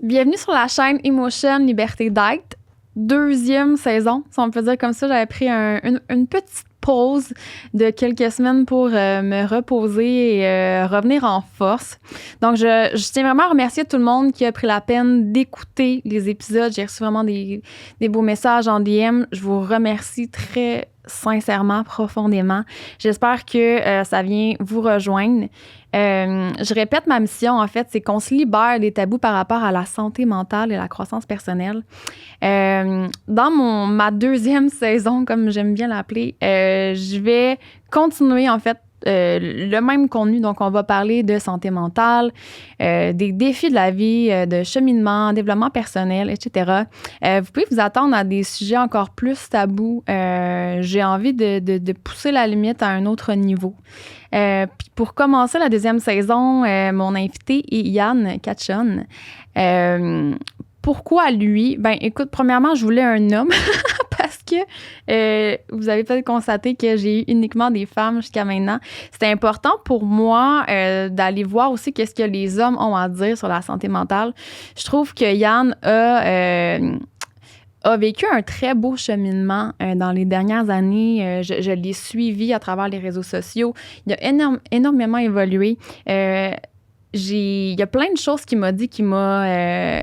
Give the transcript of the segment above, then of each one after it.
Bienvenue sur la chaîne Emotion Liberté d'être. Deuxième saison, si on peut dire comme ça. J'avais pris une petite pause de quelques semaines pour me reposer et revenir en force. Donc, je tiens vraiment à remercier tout le monde qui a pris la peine d'écouter les épisodes. J'ai reçu vraiment des beaux messages en DM. Je vous remercie très sincèrement, profondément. J'espère que ça vient vous rejoindre. Je répète ma mission, en fait, c'est qu'on se libère des tabous par rapport à la santé mentale et la croissance personnelle. Dans ma deuxième saison, comme j'aime bien l'appeler, je vais continuer, en fait, le même contenu. Donc, on va parler de santé mentale, des défis de la vie, de cheminement, développement personnel, etc. Vous pouvez vous attendre à des sujets encore plus tabous. J'ai envie de pousser la limite à un autre niveau. Puis pour commencer la deuxième saison, mon invité est Yann Catchon. Pourquoi lui? Ben, écoute, premièrement, je voulais un homme parce que vous avez peut-être constaté que j'ai eu uniquement des femmes jusqu'à maintenant. C'était important pour moi d'aller voir aussi qu'est-ce que les hommes ont à dire sur la santé mentale. Je trouve que Yann a vécu un très beau cheminement dans les dernières années. Je l'ai suivi à travers les réseaux sociaux. Il a énormément évolué. Il y a plein de choses qu'il m'a dit qui m'a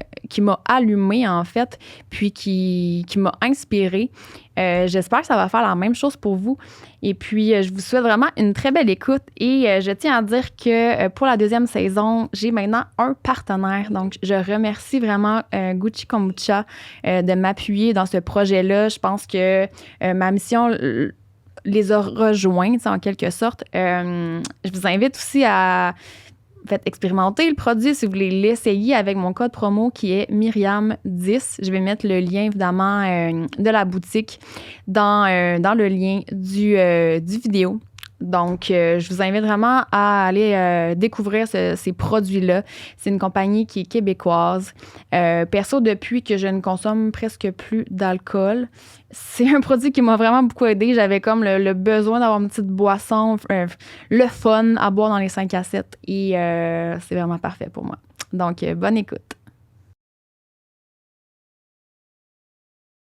allumé, en fait, puis qui m'a inspiré. J'espère que ça va faire la même chose pour vous. Et puis, je vous souhaite vraiment une très belle écoute. Et je tiens à dire que pour la deuxième saison, j'ai maintenant un partenaire. Donc, je remercie vraiment Gucci Kombucha de m'appuyer dans ce projet-là. Je pense que ma mission les a rejoints, en quelque sorte. Je vous invite aussi à expérimenter le produit si vous voulez l'essayer avec mon code promo qui est Myriam10. Je vais mettre le lien, évidemment, de la boutique dans le lien du vidéo. Donc, je vous invite vraiment à aller découvrir ces produits-là. C'est une compagnie qui est québécoise. Perso, depuis que je ne consomme presque plus d'alcool, c'est un produit qui m'a vraiment beaucoup aidé. J'avais comme le besoin d'avoir une petite boisson, le fun à boire dans les 5 à 7. Et c'est vraiment parfait pour moi. Donc, bonne écoute.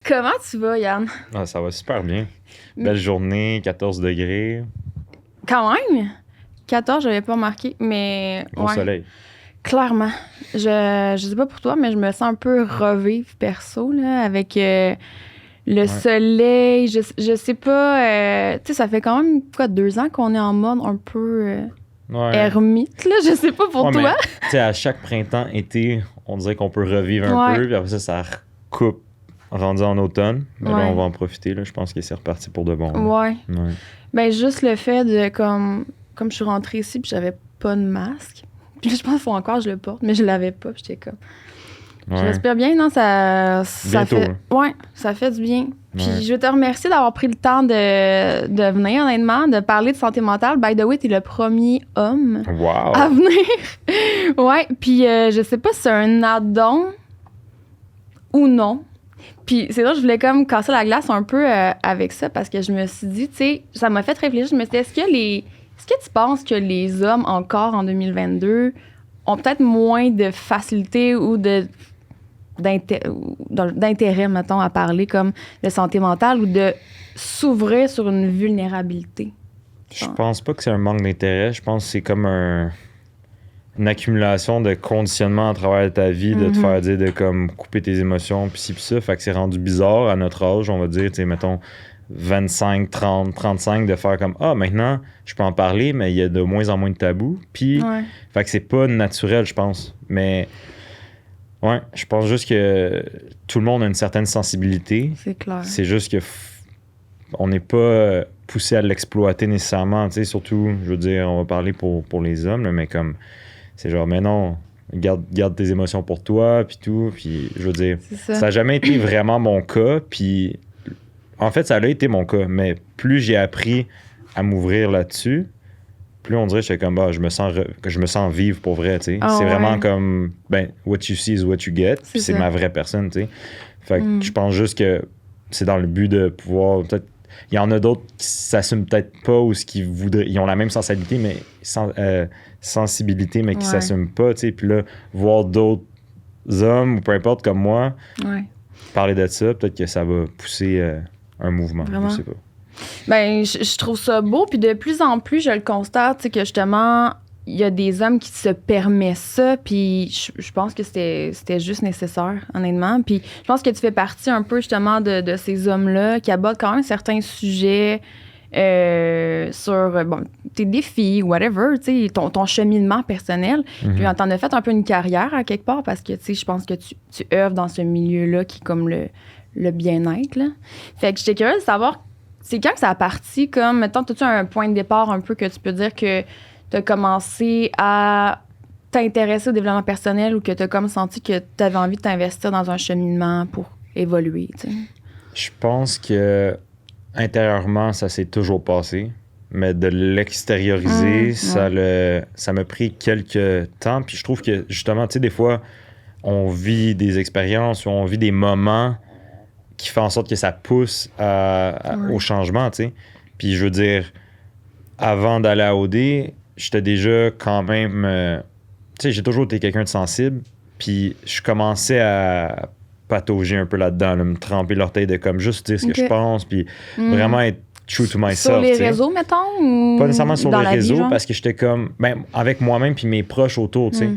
Comment tu vas, Yann? Ah, ça va super bien. Belle journée, 14 degrés. Quand même! 14, je n'avais pas remarqué, mais... Gros soleil. Clairement. Je sais pas pour toi, mais je me sens un peu revivre perso, là, avec le soleil. Je sais pas... tu sais, ça fait quand même, 2 ans qu'on est en mode un peu ermite, là. Je sais pas pour toi. Tu sais, à chaque printemps, été, on dirait qu'on peut revivre un peu, puis après ça recoupe rendu en automne. Mais là, on va en profiter, là. Je pense que c'est reparti pour de bon. Ouais. Ben, juste le fait de, comme je suis rentrée ici, puis j'avais pas de masque. Puis je pense qu'il faut encore que je le porte, mais je l'avais pas, puis j'étais comme... Je respire bien, non? Ça bientôt, fait... Ouais, ça fait du bien. Puis je veux te remercier d'avoir pris le temps de venir, honnêtement, de parler de santé mentale. By the way, t'es le premier homme à venir. Ouais, puis je sais pas si c'est un add-on ou non. Puis c'est là je voulais comme casser la glace un peu avec ça parce que je me suis dit, tu sais, ça m'a fait réfléchir. Je me suis dit, est-ce que tu penses que les hommes, encore en 2022, ont peut-être moins de facilité ou d'intérêt, mettons, à parler comme de santé mentale ou de s'ouvrir sur une vulnérabilité? Je pense pas que c'est un manque d'intérêt. Je pense que c'est comme une accumulation de conditionnement à travers ta vie, de te faire dire de comme couper tes émotions, pis ci, pis ça. Fait que c'est rendu bizarre à notre âge, on va dire, tu sais, mettons 25, 30, 35, de faire comme maintenant, je peux en parler, mais il y a de moins en moins de tabous. Puis, fait que c'est pas naturel, je pense. Mais, je pense juste que tout le monde a une certaine sensibilité. C'est clair. C'est juste que on n'est pas poussé à l'exploiter nécessairement, tu sais, surtout, je veux dire, on va parler pour les hommes, là, mais comme, c'est genre, mais non, garde tes émotions pour toi, puis tout, puis je veux dire, ça n'a jamais été vraiment mon cas, puis en fait, ça a été mon cas, mais plus j'ai appris à m'ouvrir là-dessus, plus on dirait que j'étais comme, je me sens vivre pour vrai, tu sais. C'est vraiment comme, what you see is what you get, puis c'est ma vraie personne, tu sais. Fait que je pense juste que c'est dans le but de pouvoir, peut-être, il y en a d'autres qui s'assument peut-être pas ou ils ont la même sensibilité, mais qui s'assument pas, tu sais. Puis là, voir d'autres hommes ou peu importe comme moi, Ouais. parler de ça, peut-être que ça va pousser un mouvement. Vraiment? Je sais pas. Ben, je trouve ça beau, puis de plus en plus, je le constate, tu sais, que justement, il y a des hommes qui se permettent ça, puis je pense que c'était juste nécessaire, honnêtement. Puis je pense que tu fais partie un peu, justement, de ces hommes-là qui abordent quand même certains sujets sur, bon, tes défis, whatever, tu sais, ton cheminement personnel. Puis t'en as fait un peu une carrière, à quelque part, parce que, tu sais, je pense que tu œuvres dans ce milieu-là qui est comme le bien-être, là. Fait que j'étais curieuse de savoir, c'est quand que ça a parti, comme, mettons, as-tu un point de départ un peu que tu peux dire que tu as commencé à t'intéresser au développement personnel ou que tu as comme senti que tu avais envie de t'investir dans un cheminement pour évoluer, tu sais? Je pense que intérieurement, ça s'est toujours passé, mais de l'extérioriser, ça m'a pris quelques temps. Puis je trouve que, justement, tu sais, des fois, on vit des expériences ou on vit des moments qui font en sorte que ça pousse au changement, tu sais. Puis je veux dire, avant d'aller à OD, j'étais déjà quand même... tu sais, j'ai toujours été quelqu'un de sensible, puis je commençais à patauger un peu là-dedans, là, me tremper l'orteil de comme juste dire ce que je pense, puis vraiment être true to myself. Sur les t'sais. réseaux, mettons? Ou Pas nécessairement sur dans les la vie, réseaux, genre? parce que j'étais comme... Ben, avec moi-même puis mes proches autour, tu sais.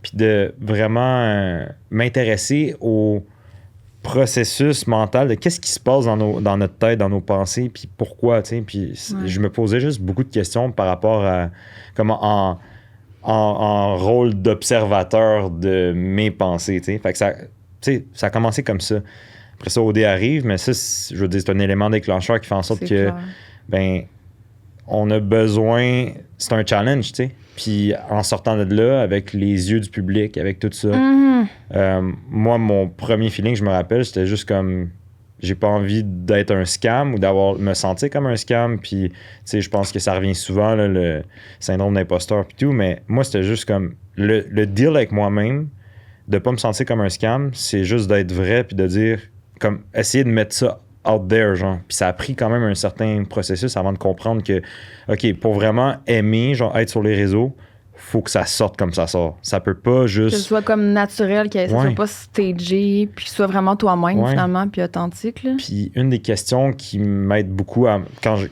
Puis de vraiment m'intéresser au processus mental de qu'est-ce qui se passe dans notre tête, dans nos pensées, puis pourquoi, tu sais. Puis je me posais juste beaucoup de questions par rapport à comment en rôle d'observateur de mes pensées, tu sais. Fait que ça, tu sais, ça a commencé comme ça. Après ça, OD arrive, mais ça, je veux dire, c'est un élément déclencheur qui fait en sorte C'est que, clair. ben, on a besoin, c'est un challenge, tu sais. Puis en sortant de là, avec les yeux du public, avec tout ça, moi, mon premier feeling, je me rappelle, c'était juste comme, j'ai pas envie d'être un scam ou me sentir comme un scam. Puis, tu sais, je pense que ça revient souvent, là, le syndrome d'imposteur puis tout, mais moi, c'était juste comme, le deal avec moi-même, de pas me sentir comme un scam, c'est juste d'être vrai puis de dire, comme, essayer de mettre ça out there, genre. Puis ça a pris quand même un certain processus avant de comprendre que, OK, pour vraiment aimer, genre, être sur les réseaux, faut que ça sorte comme ça sort. Ça peut pas juste... Que ce soit comme naturel, que ça soit pas stagé, puis que ce soit vraiment toi-même, finalement, puis authentique, là. Puis une des questions qui m'aide beaucoup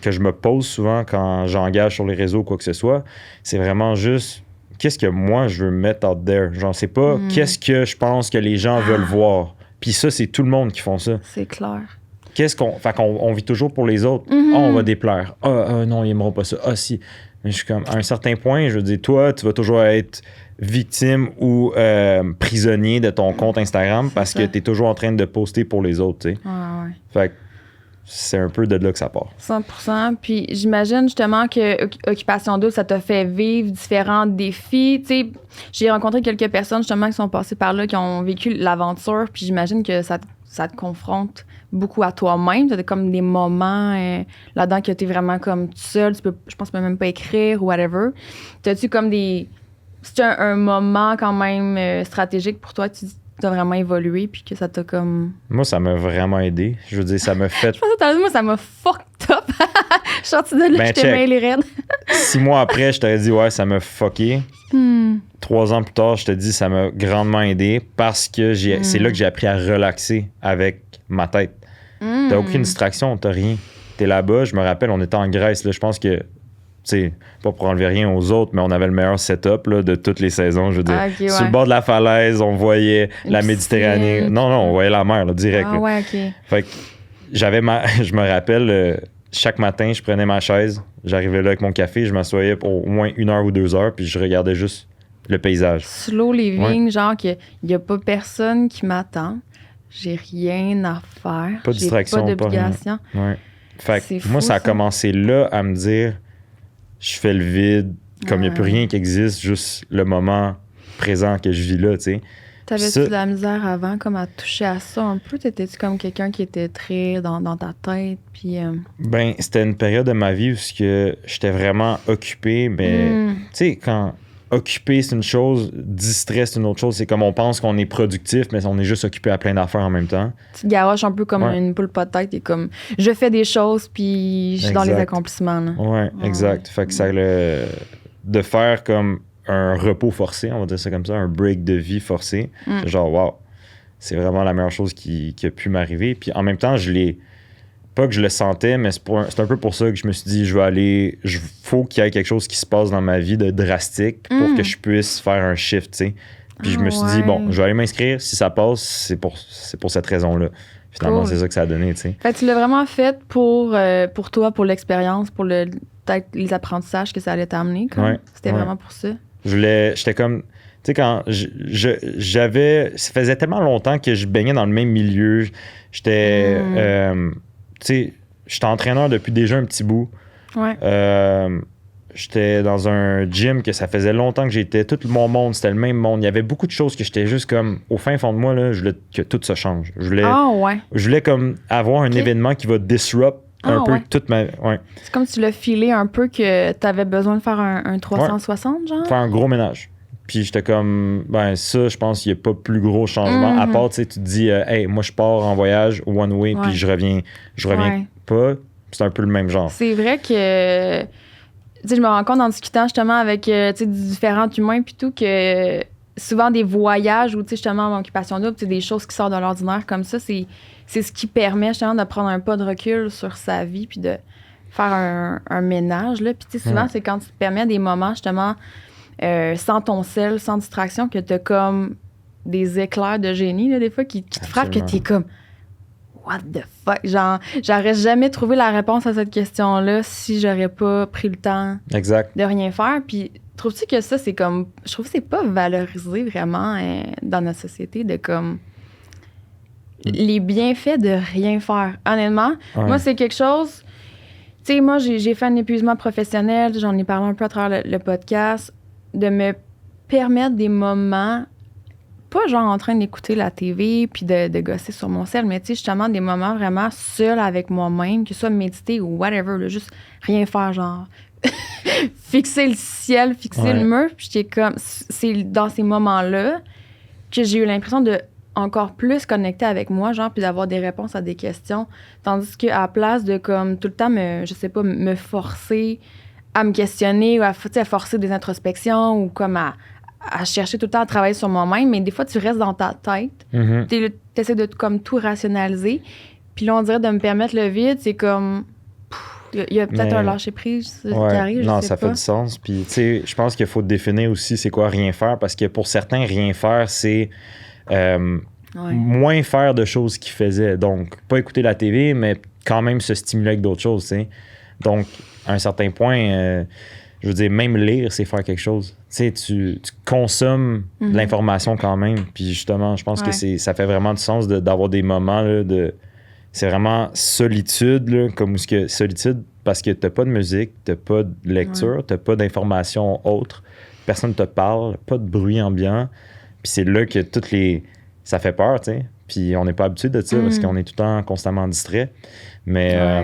que je me pose souvent quand j'engage sur les réseaux ou quoi que ce soit, c'est vraiment juste qu'est-ce que moi je veux mettre out there. Genre, c'est pas qu'est-ce que je pense que les gens veulent voir. Puis ça, c'est tout le monde qui font ça. C'est clair. Fait qu'on vit toujours pour les autres. On va déplaire. Non, ils aimeront pas ça. Si. Mais je suis comme, à un certain point, je veux dire, toi, tu vas toujours être victime ou prisonnier de ton compte Instagram parce que tu es toujours en train de poster pour les autres, tu sais. Ouais. Fait que c'est un peu de là que ça part. 100%. Puis j'imagine justement que Occupation Double, ça t'a fait vivre différents défis. Tu sais, j'ai rencontré quelques personnes justement qui sont passées par là, qui ont vécu l'aventure. Puis j'imagine que ça te confronte beaucoup à toi-même. T'as comme des moments là-dedans que t'es vraiment comme tout seul. Je pense que tu peux même pas écrire ou whatever. T'as-tu comme des... C'est un moment quand même stratégique pour toi, tu as vraiment évolué puis que ça t'a comme... Moi, ça m'a vraiment aidé. Je veux dire, ça m'a fait... Je pense que t'as dit, moi, ça m'a fucked up. Je suis sortie de là, j'étais mêlée raide. 6 mois après, je t'aurais dit, ouais, ça m'a fucké. 3 ans plus tard, je te dis, ça m'a grandement aidé parce que c'est là que j'ai appris à relaxer avec ma tête. T'as aucune distraction, t'as rien. T'es là-bas, je me rappelle, on était en Grèce, là, je pense que, tu sais, pas pour enlever rien aux autres, mais on avait le meilleur setup là, de toutes les saisons, je veux dire. Sur le bord de la falaise, on voyait la Méditerranée. Non, on voyait la mer, là, direct. Ah ouais, OK. Fait que je me rappelle, chaque matin, je prenais ma chaise, j'arrivais là avec mon café, je m'assoyais pour au moins 1 heure ou 2 heures, puis je regardais juste le paysage. Slow living, genre qu'il n'y a pas personne qui m'attend. J'ai rien à faire. Pas de distraction, pas d'obligation. Ouais. Fait que C'est moi, fou, ça a commencé là à me dire, je fais le vide, comme il n'y a plus rien qui existe, juste le moment présent que je vis là, tu sais. T'avais-tu de la misère avant, comme à toucher à ça un peu? T'étais-tu comme quelqu'un qui était très dans ta tête? Puis, Ben, c'était une période de ma vie où j'étais vraiment occupé, mais tu sais, quand occupé, c'est une chose, distrait, c'est une autre chose. C'est comme on pense qu'on est productif, mais on est juste occupé à plein d'affaires en même temps. Tu te garoches un peu comme une poule pas de tête et comme je fais des choses, puis je suis dans les accomplissements. Là. Ouais, exact. Fait que ça de faire comme un repos forcé, on va dire ça comme ça, un break de vie forcé. Genre, wow, c'est vraiment la meilleure chose qui a pu m'arriver. Puis en même temps, pas que je le sentais, mais c'est un peu pour ça que je me suis dit, faut qu'il y ait quelque chose qui se passe dans ma vie de drastique pour que je puisse faire un shift, tu sais. Puis je me suis dit, bon, je vais aller m'inscrire. Si ça passe, c'est pour cette raison-là. Finalement, c'est ça que ça a donné, tu sais. Fait que tu l'as vraiment fait pour toi, pour l'expérience, pour peut-être les apprentissages que ça allait t'amener. C'était vraiment pour ça. J'étais comme... Tu sais, quand ça faisait tellement longtemps que je baignais dans le même milieu. J'étais... tu sais, j'étais entraîneur depuis déjà un petit bout. J'étais dans un gym que ça faisait longtemps que j'étais. Tout mon monde, c'était le même monde. Il y avait beaucoup de choses que j'étais juste comme... Au fin fond de moi, là, je voulais que tout se change. Je voulais comme avoir un événement qui va disrupt un peu toute ma... Ouais. C'est comme si tu l'as filé un peu que tu avais besoin de faire un 360, genre? Faire un gros ménage. Puis j'étais comme... Ben ça, je pense qu'il n'y a pas plus gros changement. À part, tu sais, tu te dis... hey, moi, je pars en voyage, one way, puis je reviens pas. C'est un peu le même genre. C'est vrai que... Tu sais, je me rends compte en discutant justement avec différents humains puis tout que souvent des voyages ou tu sais justement mon occupation double, des choses qui sortent de l'ordinaire comme ça, c'est ce qui permet justement de prendre un pas de recul sur sa vie puis de faire un ménage là. Puis tu sais souvent c'est quand tu te permets des moments justement sans ton sel, sans distraction que t'as comme des éclairs de génie là, des fois qui te frappent que t'es comme what the fuck? Genre, j'aurais jamais trouvé la réponse à cette question-là si j'aurais pas pris le temps de rien faire. Puis, trouves-tu que ça, c'est comme... Je trouve que c'est pas valorisé vraiment dans notre société de comme... Les bienfaits de rien faire. Honnêtement, moi, c'est quelque chose... Tu sais, moi, j'ai fait un épuisement professionnel. J'en ai parlé un peu à travers le podcast. De me permettre des moments... Pas genre en train d'écouter la TV puis de gosser sur mon cell, mais tu sais, justement, des moments vraiment seuls avec moi-même, que ce soit méditer ou whatever, là, juste rien faire, genre fixer le ciel, fixer le mur. Puis j'étais comme, c'est dans ces moments-là que j'ai eu l'impression de encore plus connecter avec moi, genre, puis d'avoir des réponses à des questions. Tandis qu'à la place de comme tout le temps me forcer à me questionner ou à forcer des introspections ou comme à chercher tout le temps à travailler sur moi-même, mais des fois, tu restes dans ta tête. Tu essaies de comme, tout rationaliser. Puis là, on dirait de me permettre le vide, c'est comme... Il y a peut-être un lâcher-prise qui arrive, non, ça fait du sens. Puis, tu sais, je pense qu'il faut définir aussi c'est quoi rien faire, parce que pour certains, rien faire, c'est moins faire de choses qu'ils faisaient. Donc, pas écouter la TV, mais quand même se stimuler avec d'autres choses, tu sais. Donc, à un certain point... je veux dire, même lire, c'est faire quelque chose. Tu sais, tu consommes de l'information quand même. Puis justement, je pense que ça fait vraiment du sens d'avoir des moments là, c'est vraiment solitude, là, solitude parce que t'as pas de musique, t'as pas de lecture, t'as pas d'informations autres. Personne te parle, pas de bruit ambiant. Puis c'est là que ça fait peur, tu sais. Puis on n'est pas habitué de ça parce qu'on est tout le temps constamment distrait. Mais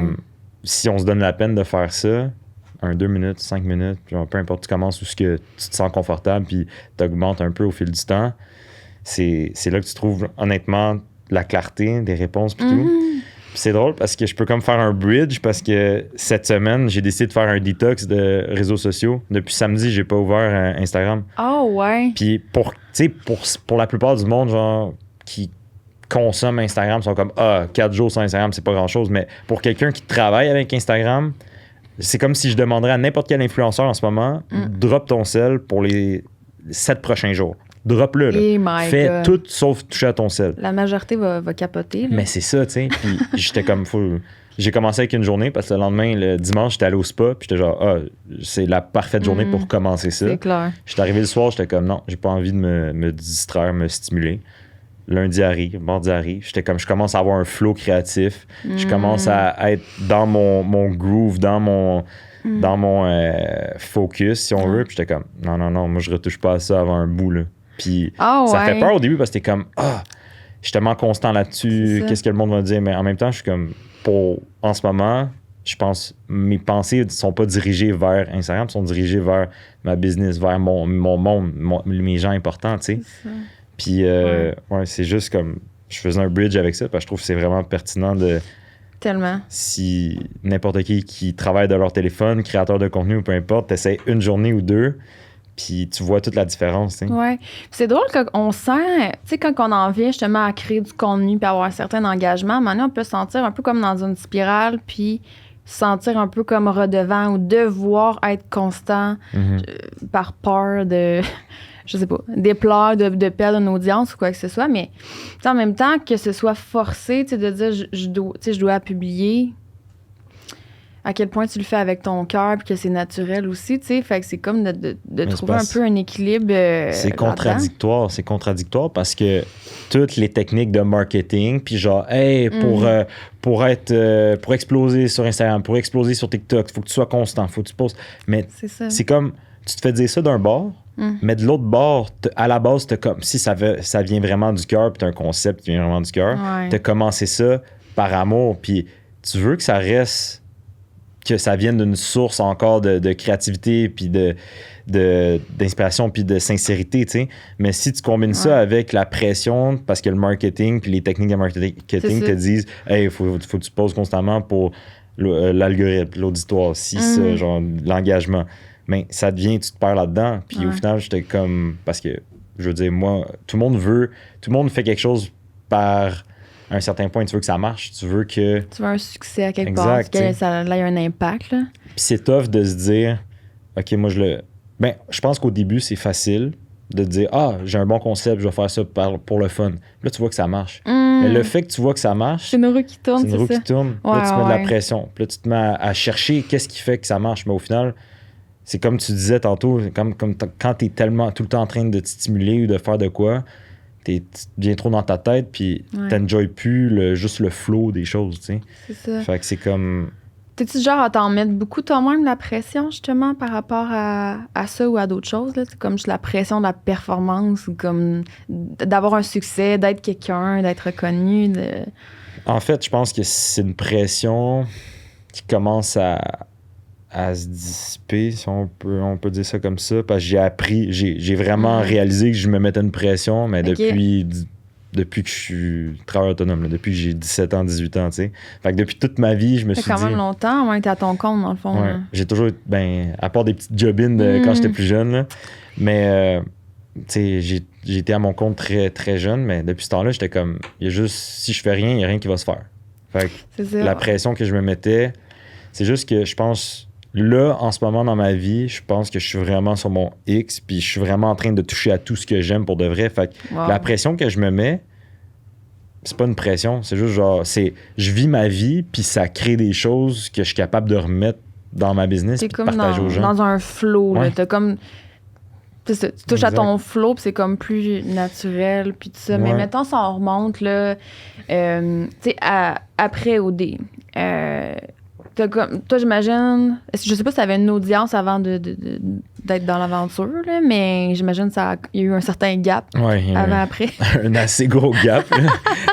si on se donne la peine de faire ça, 2 minutes, 5 minutes, genre, peu importe, tu commences où ce que tu te sens confortable puis tu augmentes un peu au fil du temps, c'est là que tu trouves honnêtement la clarté des réponses puis tout. Puis c'est drôle parce que je peux comme faire un bridge parce que cette semaine, j'ai décidé de faire un détox de réseaux sociaux. Depuis samedi, j'ai pas ouvert Instagram. Puis pour la plupart du monde, genre, qui consomme Instagram, sont comme 4 jours sans Instagram, c'est pas grand-chose. Mais pour quelqu'un qui travaille avec Instagram... C'est comme si je demanderais à n'importe quel influenceur en ce moment, drop ton sel pour les 7 prochains jours. Drop-le. Fais tout sauf toucher à ton sel. La majorité va capoter. Là. Mais c'est ça, tu sais. Puis j'étais comme j'ai commencé avec une journée parce que le lendemain, le dimanche, j'étais allé au spa. Puis j'étais genre, c'est la parfaite journée pour commencer ça. C'est clair. J'étais arrivé le soir, j'étais comme, non, j'ai pas envie de me distraire, me stimuler. Lundi arrive, mardi arrive. J'étais comme, je commence à avoir un flow créatif. Je commence à être dans mon groove, dans mon focus, si on veut. Puis j'étais comme, non, moi, je retouche pas à ça avant un bout, là. Puis ça fait peur au début parce que t'es comme, je suis tellement constant là-dessus. Qu'est-ce que le monde va dire? Mais en même temps, je suis comme, en ce moment, je pense, mes pensées ne sont pas dirigées vers Instagram, sont dirigées vers ma business, vers mon monde, mes gens importants, tu sais. Puis, c'est juste comme... Je faisais un bridge avec ça, parce que je trouve que c'est vraiment pertinent de... Tellement. Si n'importe qui travaille de leur téléphone, créateur de contenu ou peu importe, t'essaies une journée ou 2, Puis tu vois toute la différence, tu sais. Ouais. Puis c'est drôle qu'on sent, tu sais, quand on en vient justement à créer du contenu puis avoir un certain engagement, maintenant, on peut se sentir un peu comme dans une spirale, puis se sentir un peu comme redevant ou devoir être constant par peur de, je sais pas, déplaire, de perdre une audience ou quoi que ce soit. Mais tu sais, en même temps, que ce soit forcé, tu sais, de dire je dois publier, à quel point tu le fais avec ton cœur puis que c'est naturel aussi, tu sais. Fait que c'est comme de trouver un peu un équilibre. C'est contradictoire. C'est contradictoire parce que toutes les techniques de marketing, puis genre, hey, pour exploser sur Instagram, pour exploser sur TikTok, il faut que tu sois constant, faut que tu postes. Mais c'est comme, tu te fais dire ça d'un bord, mais de l'autre bord, à la base, t'as comme, si ça vient vraiment du cœur, puis t'as un concept qui vient vraiment du cœur, t'as commencé ça par amour, puis tu veux que ça reste, que ça vienne d'une source encore de créativité, puis d'inspiration, puis de sincérité, tu sais. Mais si tu combines ça avec la pression, parce que le marketing, puis les techniques de marketing te disent « Hey, faut que tu poses constamment pour l'algorithme, l'auditoire, ça, genre l'engagement. » Mais ça devient, tu te perds là-dedans. Puis au final, j'étais comme... Parce que, je veux dire, moi, tout le monde fait quelque chose par... à un certain point, tu veux que ça marche, tu veux un succès à quelque part, que ça ait un impact, là. Puis c'est tough de se dire, OK, moi, je pense qu'au début, c'est facile de dire, j'ai un bon concept, je vais faire ça pour le fun. Là, tu vois que ça marche. Mais le fait que tu vois que ça marche... C'est une roue qui tourne, c'est une roue qui tourne. Ouais, là, tu mets de la pression. Puis là, tu te mets à chercher qu'est-ce qui fait que ça marche. Mais au final, c'est comme tu disais tantôt, comme quand tu es tellement tout le temps en train de te stimuler ou de faire de quoi... tu deviens trop dans ta tête, puis t'enjoys plus juste le flow des choses, tu sais. C'est ça. Fait que c'est comme... T'es-tu genre à t'en mettre beaucoup toi-même la pression, justement, par rapport à ça ou à d'autres choses, là? C'est comme juste la pression de la performance ou comme d'avoir un succès, d'être quelqu'un, d'être reconnu. En fait, je pense que c'est une pression qui commence à se dissiper, si on peut dire ça comme ça, parce que j'ai vraiment réalisé que je me mettais une pression, mais depuis que je suis travailleur autonome, là, depuis que j'ai 17 ans, 18 ans, tu sais. Fait que depuis toute ma vie, je me suis dit... quand même longtemps, t'es à ton compte, dans le fond. Ouais, j'ai toujours, à part des petites job-ins quand j'étais plus jeune, là, mais, tu sais, j'ai été à mon compte très, très jeune, mais depuis ce temps-là, j'étais comme, il y a juste, si je fais rien, il n'y a rien qui va se faire. Fait que la pression que je me mettais, c'est juste que je pense... Là, en ce moment dans ma vie, je pense que je suis vraiment sur mon X, puis je suis vraiment en train de toucher à tout ce que j'aime pour de vrai. Fait que la pression que je me mets, c'est pas une pression, c'est juste genre, je vis ma vie, puis ça crée des choses que je suis capable de remettre dans ma business, puis de partager aux gens. Dans un flow, là, t'as comme... Tu touches à ton flow, puis c'est comme plus naturel, puis tout ça. Mais mettons, ça en remonte, là, tu sais, après OD. Toi, j'imagine... Je sais pas si tu avais une audience avant d'être dans l'aventure, là, mais j'imagine qu'il y a eu un certain gap avant-après. Un assez gros gap.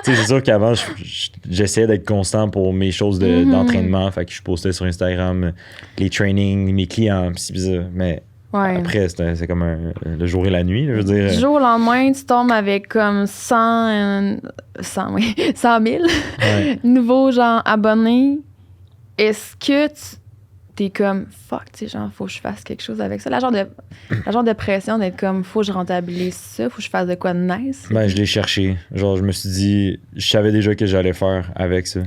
C'est sûr qu'avant, j'essayais d'être constant pour mes choses d'entraînement. Fait que je postais sur Instagram les trainings, mes clients, pis c'est bizarre. Mais après, c'est comme le jour et la nuit, je veux dire. Du jour au lendemain, tu tombes avec comme 100 000 nouveaux genre abonnés. Est-ce que t'es comme fuck, tu sais, genre, faut que je fasse quelque chose avec ça? La genre de pression d'être comme, faut que je rentabilise ça, faut que je fasse de quoi de nice? Je l'ai cherché. Genre, je me suis dit, je savais déjà que j'allais faire avec ça.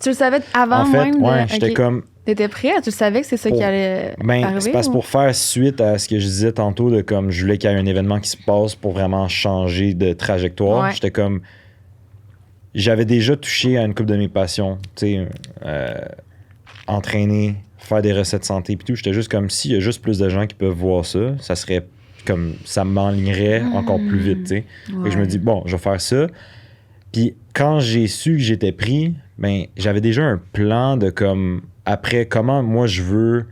Tu le savais avant même? En fait, j'étais comme. T'étais prêt? Tu savais que c'est ça qui allait arriver? C'est parce pour faire suite à ce que je disais tantôt, de comme, je voulais qu'il y ait un événement qui se passe pour vraiment changer de trajectoire. J'étais comme. J'avais déjà touché à une couple de mes passions, tu sais. Entraîner, faire des recettes santé puis tout, j'étais juste comme, s'il y a juste plus de gens qui peuvent voir ça, ça serait comme, ça m'enlignerait encore plus vite, tu sais. Et je me dis, bon, je vais faire ça. Puis quand j'ai su que j'étais pris, j'avais déjà un plan de comme, après, comment moi je veux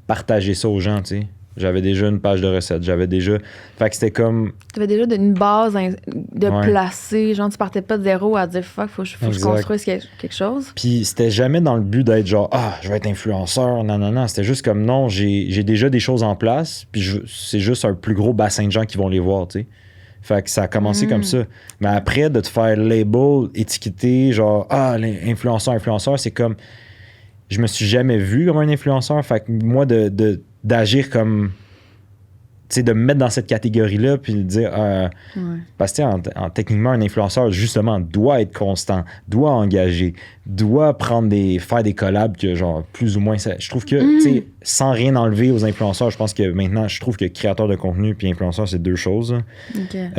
partager ça aux gens, tu sais. J'avais déjà une page de recettes, fait que c'était comme... Tu avais déjà une base de placer, genre tu partais pas de zéro à dire fuck, faut que je construise quelque chose. Puis c'était jamais dans le but d'être genre, je vais être influenceur, non, c'était juste comme, non, j'ai déjà des choses en place, puis c'est juste un plus gros bassin de gens qui vont les voir, tu sais. Fait que ça a commencé comme ça. Mais après, de te faire label, étiqueter, genre, influenceur, c'est comme... Je me suis jamais vu comme un influenceur, fait que moi, d'agir comme, tu de me mettre dans cette catégorie-là, puis de dire, parce que techniquement, un influenceur, justement, doit être constant, doit engager, doit faire des collabs que, genre, plus ou moins, je trouve que, tu sais, sans rien enlever aux influenceurs, je pense que maintenant, je trouve que créateur de contenu puis influenceur, c'est deux choses. Okay.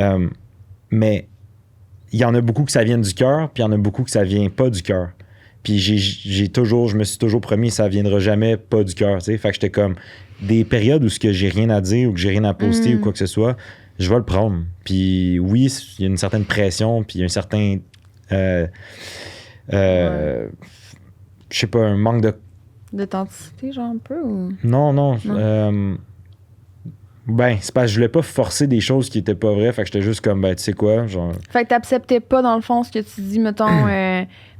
Mais il y en a beaucoup que ça vient du cœur, puis il y en a beaucoup que ça vient pas du cœur. Puis je me suis toujours promis, ça viendra jamais pas du cœur, tu sais. Fait que j'étais comme, des périodes où j'ai rien à dire ou que j'ai rien à poster ou quoi que ce soit, je vais le prendre. Puis oui, il y a une certaine pression, puis il y a un certain, je sais pas, un manque d'authenticité, genre un peu, ou... Non. Ben, c'est parce que je voulais pas forcer des choses qui étaient pas vraies, fait que j'étais juste comme, ben, tu sais quoi, genre... Fait que t'acceptais pas, dans le fond, ce que tu dis, mettons,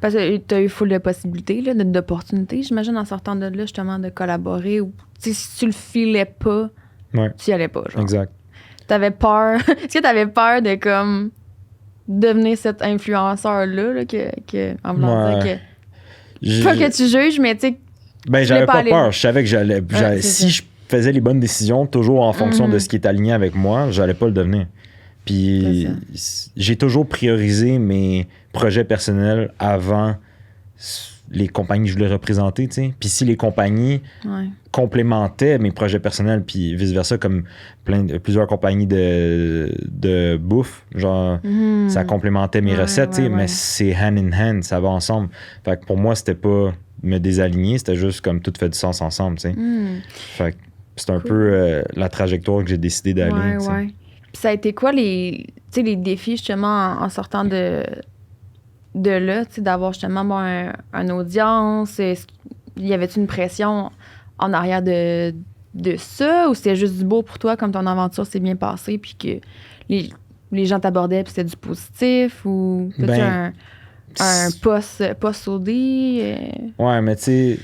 parce que t'as eu full de possibilités, là, d'opportunités, j'imagine, en sortant de là, justement, de collaborer, ou, tu sais, si tu le filais pas, tu y allais pas, genre. Exact. T'avais peur, est-ce que t'avais peur de, comme, devenir cet influenceur-là, là, en voulant dire que... Pas que tu juges, mais, tu sais... Ben, j'avais pas peur, je savais que j'allais... si je faisais les bonnes décisions, toujours en fonction de ce qui est aligné avec moi, j'allais pas le devenir. Puis j'ai toujours priorisé mes projets personnels avant les compagnies que je voulais représenter, tu sais. Puis si les compagnies complémentaient mes projets personnels, puis vice-versa, comme plusieurs compagnies de bouffe, genre, ça complémentait mes recettes, tu sais, mais c'est hand in hand, ça va ensemble. Fait que pour moi, c'était pas me désaligner, c'était juste comme tout fait du sens ensemble, tu sais. Fait que c'est un peu la trajectoire que j'ai décidé d'aller. Ouais. Puis ça a été quoi les défis, justement, en sortant de là, d'avoir justement une audience? Y avait-tu une pression en arrière de ça, ou c'était juste du beau pour toi, comme ton aventure s'est bien passée, puis que les gens t'abordaient, puis c'était du positif, ou t'as-tu un post-OD? Ouais, mais tu sais...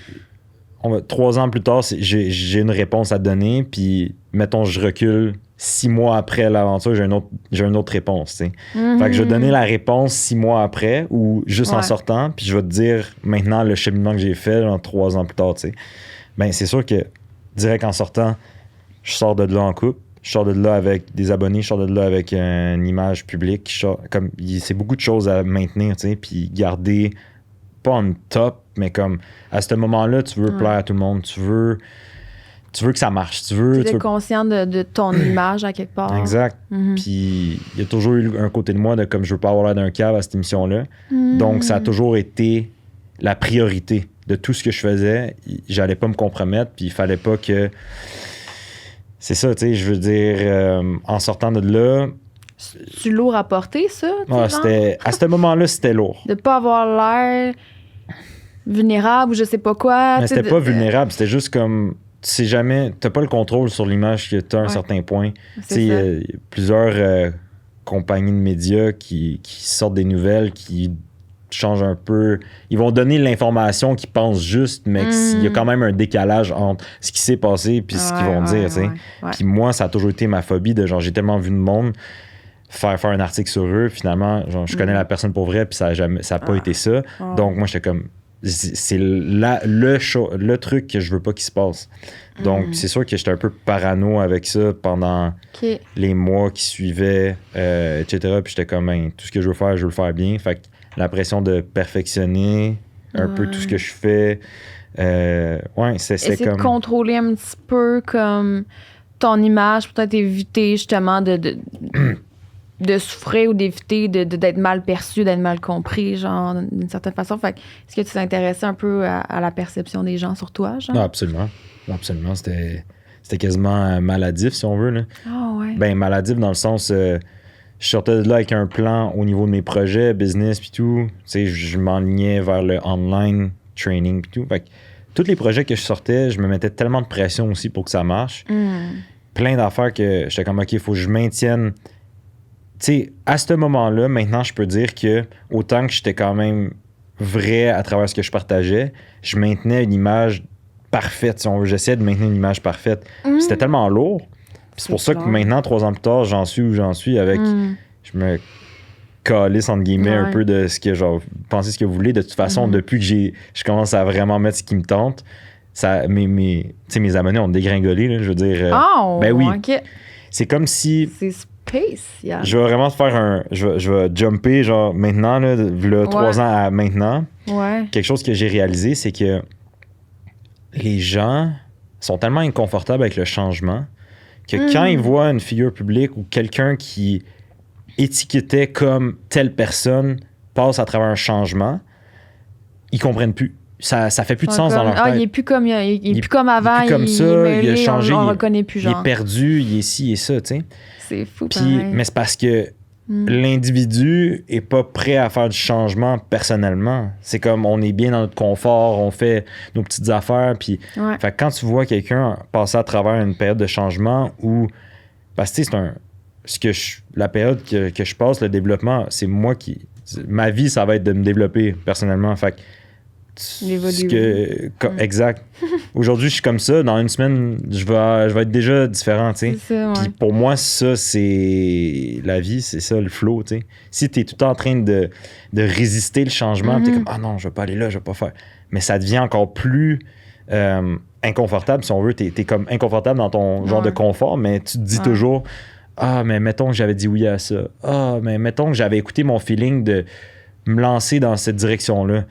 3 ans plus tard, j'ai une réponse à donner, puis mettons, je recule 6 mois après l'aventure, j'ai une autre réponse, tu sais. Fait que je vais donner la réponse 6 mois après, ou juste en sortant, puis je vais te dire maintenant le cheminement que j'ai fait 3 ans plus tard, tu sais. Ben, c'est sûr que direct en sortant, je sors de là en couple, je sors de là avec des abonnés, je sors de là avec une image publique, c'est beaucoup de choses à maintenir, tu sais, puis garder... pas en top, mais comme à ce moment-là, tu veux plaire à tout le monde, tu veux que ça marche, tu es conscient de ton image à quelque part. Exact. Puis il y a toujours eu un côté de moi de comme je veux pas avoir l'air d'un cave à cette émission-là. Donc ça a toujours été la priorité de tout ce que je faisais. J'allais pas me compromettre, puis il fallait pas que... C'est ça, tu sais, je veux dire, en sortant de là... C'est lourd à porter, ça? À ce moment-là, c'était lourd. De pas avoir l'air vulnérable ou je sais pas quoi. Mais c'était pas vulnérable, c'était juste comme... Tu sais jamais... T'as pas le contrôle sur l'image que t'as à un certain point. Tu sais, y a plusieurs compagnies de médias qui sortent des nouvelles, qui changent un peu... Ils vont donner l'information qu'ils pensent juste, mais il y a quand même un décalage entre ce qui s'est passé puis ce qu'ils vont dire, tu sais. Puis moi, ça a toujours été ma phobie de genre, j'ai tellement vu de monde... faire un article sur eux, finalement, genre, je connais la personne pour vrai, puis ça a pas été ça. Donc, moi, j'étais comme... C'est le truc que je veux pas qu'il se passe. Donc, c'est sûr que j'étais un peu parano avec ça pendant les mois qui suivaient, etc. Puis j'étais comme, tout ce que je veux faire, je veux le faire bien. Fait que la pression de perfectionner un peu tout ce que je fais, c'est comme... Essayer de contrôler un petit peu comme ton image, peut-être éviter justement de souffrir ou d'éviter d'être mal perçu, d'être mal compris, genre, d'une certaine façon. Fait que, est-ce que tu t'intéressais un peu à la perception des gens sur toi, genre? Non, absolument. Absolument. C'était quasiment maladif, si on veut, là. Ah, ouais. Ben, maladif dans le sens... je sortais de là avec un plan au niveau de mes projets, business, puis tout. Tu sais, je m'enlignais vers le online training, puis tout. Fait que tous les projets que je sortais, je me mettais tellement de pression aussi pour que ça marche. Plein d'affaires que j'étais comme, OK, il faut que je maintienne... Tu sais, à ce moment-là, maintenant, je peux dire que autant que j'étais quand même vrai à travers ce que je partageais, je maintenais une image parfaite. Si on veut, j'essayais de maintenir une image parfaite. C'était tellement lourd. C'est pour ça que maintenant, 3 ans plus tard, j'en suis où j'en suis avec... Je me calisse, entre guillemets, un peu de ce que, genre, pensez ce que vous voulez. De toute façon, depuis que je commence à vraiment mettre ce qui me tente, mes abonnés ont dégringolé, là, je veux dire. Ben oui. Okay. c'est comme si... C'est space, Yann. Je vais vraiment te faire un... Je vais jumper, genre, maintenant, là, 3 ans à maintenant. Ouais. Quelque chose que j'ai réalisé, c'est que les gens sont tellement inconfortables avec le changement que quand ils voient une figure publique ou quelqu'un qui étiquetait comme telle personne passe à travers un changement, ils comprennent plus. Ça fait plus de sens dans leur tête. Il est plus comme, il est plus comme avant. Il est plus comme ça, mêlé, il a changé. On reconnaît plus, genre. Il est perdu, il est ci, il est ça, tu sais. C'est fou, Mais c'est parce que l'individu est pas prêt à faire du changement personnellement. C'est comme on est bien dans notre confort, on fait nos petites affaires. Puis, fait que quand tu vois quelqu'un passer à travers une période de changement où. Parce que la période que je passe, le développement, c'est moi qui. Ma vie, ça va être de me développer personnellement. Fait que. Exact. Aujourd'hui, je suis comme ça. Dans une semaine, je vais être déjà différent, tu sais. Puis pour moi, ça, c'est la vie, c'est ça, le flow, tu sais. Si t'es tout le temps en train de résister le changement, t'es comme, ah non, je vais pas aller là, je vais pas faire. Mais ça devient encore plus inconfortable, si on veut. T'es comme inconfortable dans ton genre de confort, mais tu te dis toujours, ah, mais mettons que j'avais dit oui à ça. Ah, mais mettons que j'avais écouté mon feeling de me lancer dans cette direction-là.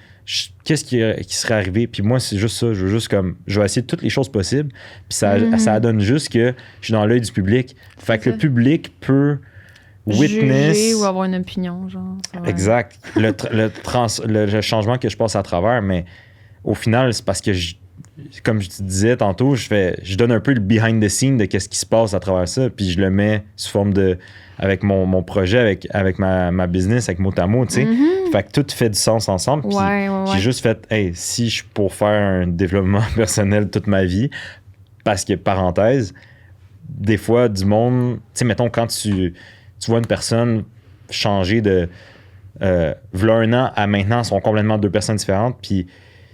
Qu'est-ce qui serait arrivé? Puis moi, c'est juste ça. Je vais essayer toutes les choses possibles. Puis ça donne juste que je suis dans l'œil du public. Fait que le public peut witness... Juger ou avoir une opinion, genre. Exact. Le changement que je passe à travers, mais au final, c'est parce que, comme je te disais tantôt, je donne un peu le behind the scene de qu'est-ce qui se passe à travers ça, puis je le mets sous forme de... avec mon projet, avec ma business, avec Motamo, tu sais. Fait que tout fait du sens ensemble. Puis j'ai juste fait, hey, si je suis pour faire un développement personnel toute ma vie, parce que, parenthèse, des fois, du monde, tu sais, mettons, quand tu vois une personne changer de v'là un an à maintenant, sont complètement 2 personnes différentes, puis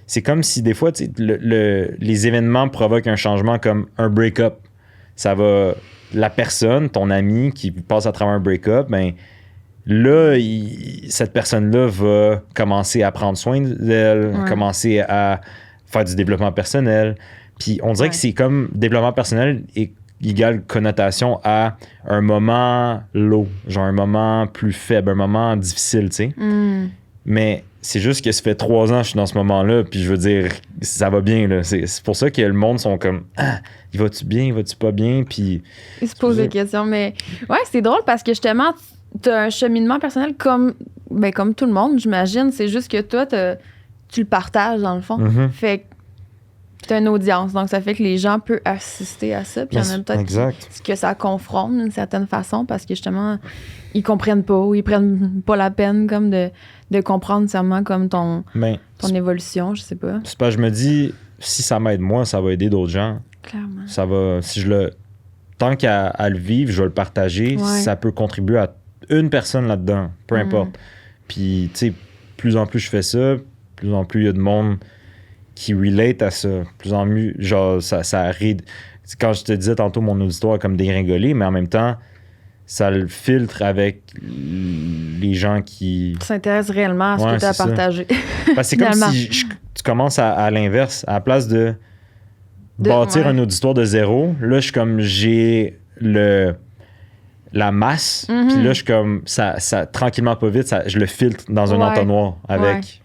c'est comme si, des fois, tu sais, les événements provoquent un changement comme un break-up. Ça va... La personne, ton ami qui passe à travers un break-up, ben là, cette personne-là va commencer à prendre soin d'elle, commencer à faire du développement personnel. Puis on dirait que c'est comme développement personnel égale connotation à un moment low, genre un moment plus faible, un moment difficile, tu sais. Mais c'est juste que ça fait 3 ans que je suis dans ce moment-là, puis je veux dire, ça va bien, là. C'est pour ça que le monde sont comme, ah, il va-tu bien, il va-tu pas bien, puis... Ils se posent des questions, mais... Ouais, c'est drôle parce que justement, t'as un cheminement personnel comme tout le monde, j'imagine. C'est juste que toi, tu le partages, dans le fond. Fait que t'as une audience, donc ça fait que les gens peuvent assister à ça, puis il y en a peut-être que ça confronte d'une certaine façon, parce que justement, ils comprennent pas ou ils prennent pas la peine comme de comprendre nécessairement comme ton évolution, je sais pas. C'est pas, je me dis, si ça m'aide moi, ça va aider d'autres gens. Clairement. Ça va, tant qu'à le vivre, je vais le partager, ça peut contribuer à une personne là-dedans, peu importe. Puis, tu sais, plus en plus je fais ça, plus en plus il y a de monde qui relate à ça. Plus en plus, genre, ça quand je te disais tantôt, mon auditoire est comme dégringolé, mais en même temps, ça le filtre avec les gens qui... s'intéressent réellement à ce que tu as partagé. C'est comme si tu commences à l'inverse. À la place de bâtir un auditoire de zéro, là, j'ai la masse, puis là, je suis comme... Ça, tranquillement, pas vite, je le filtre dans un entonnoir avec...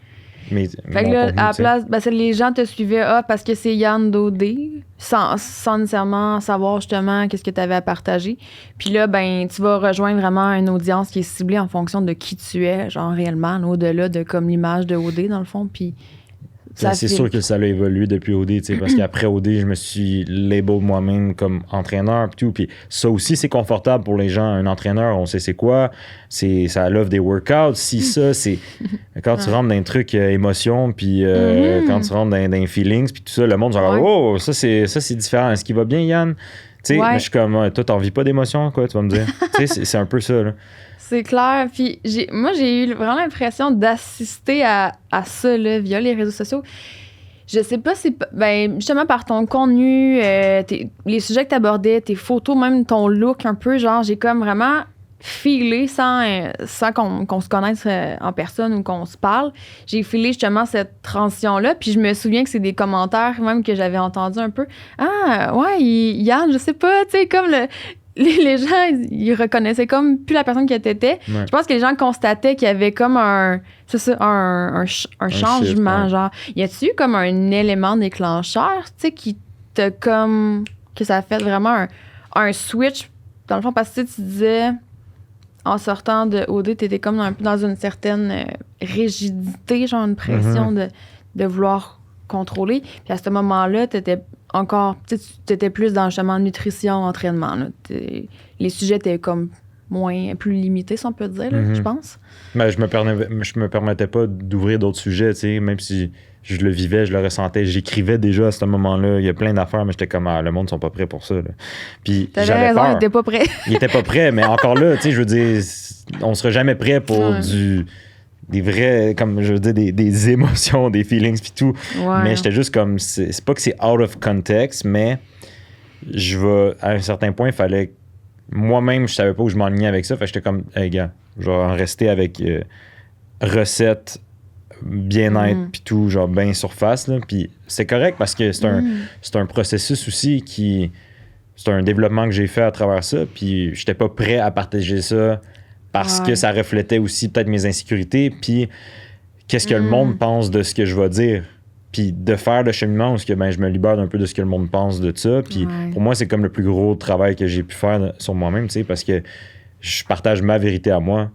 Fait que là, à la place, les gens te suivaient parce que c'est Yann Daudé, sans nécessairement savoir justement qu'est-ce que tu avais à partager. Puis là, tu vas rejoindre vraiment une audience qui est ciblée en fonction de qui tu es, genre réellement, au-delà de comme l'image de OD, dans le fond. Puis c'est sûr que ça a évolué depuis OD, parce qu'après OD, je me suis label moi-même comme entraîneur et tout. Puis ça aussi, c'est confortable pour les gens. Un entraîneur, on sait c'est quoi. Ça l'offre des workouts. Ça, c'est... Quand tu rentres dans un truc émotion, puis quand tu rentres dans feelings, puis tout ça, le monde genre, oh, ça c'est différent. Est-ce qu'il va bien, Yann? Mais je suis comme, toi, t'en vis pas d'émotion, quoi, tu vas me dire. C'est un peu ça, là. C'est clair. Puis moi, j'ai eu vraiment l'impression d'assister à ça là, via les réseaux sociaux. Je sais pas si... justement, par ton contenu, les sujets que tu abordais, tes photos, même ton look un peu, genre, j'ai comme vraiment filé sans qu'on se connaisse en personne ou qu'on se parle. J'ai filé justement cette transition-là. Puis je me souviens que c'est des commentaires même que j'avais entendus un peu. Ah, ouais, Yann, je sais pas, tu sais, comme les gens, ils reconnaissaient comme plus la personne que t'étais. Ouais. Je pense que les gens constataient qu'il y avait comme un changement, shift, ouais. genre. Y a-tu eu comme un élément déclencheur, tu sais, qui t'a comme... que ça a fait vraiment un switch, dans le fond, parce que tu disais, en sortant de OD, t'étais comme un peu dans une certaine rigidité, genre une pression de vouloir contrôler. Puis à ce moment-là, t'étais encore, tu étais plus dans justement nutrition, entraînement. Là. Les sujets étaient comme plus limités, si on peut dire, là, je pense. Mais je me permettais pas d'ouvrir d'autres sujets, tu sais, même si je le vivais, je le ressentais. J'écrivais déjà à ce moment-là. Il y a plein d'affaires, mais j'étais comme, le monde ne sont pas prêts pour ça. Là. Puis j'avais raison, ils n'étaient pas prêts. Ils n'étaient pas prêts, mais encore là, tu sais, je veux dire, on ne sera jamais prêt pour des vrais, comme je veux dire, des émotions, des feelings, puis tout. Ouais. Mais j'étais juste comme, c'est pas que c'est out of context, mais à un certain point, il fallait. Moi-même, je savais pas où je m'enlignais avec ça. Fait que j'étais comme, hey, gars, je vais en rester avec recettes, bien-être, puis tout, genre, bien surface. Là. Puis c'est correct parce que c'est un processus aussi qui. C'est un développement que j'ai fait à travers ça. Puis j'étais pas prêt à partager ça parce que ça reflétait aussi peut-être mes insécurités. Puis qu'est-ce que le monde pense de ce que je vais dire. Puis de faire le cheminement où je me libère un peu de ce que le monde pense de ça. Puis pour moi, c'est comme le plus gros travail que j'ai pu faire sur moi-même, tu sais, parce que je partage ma vérité à moi.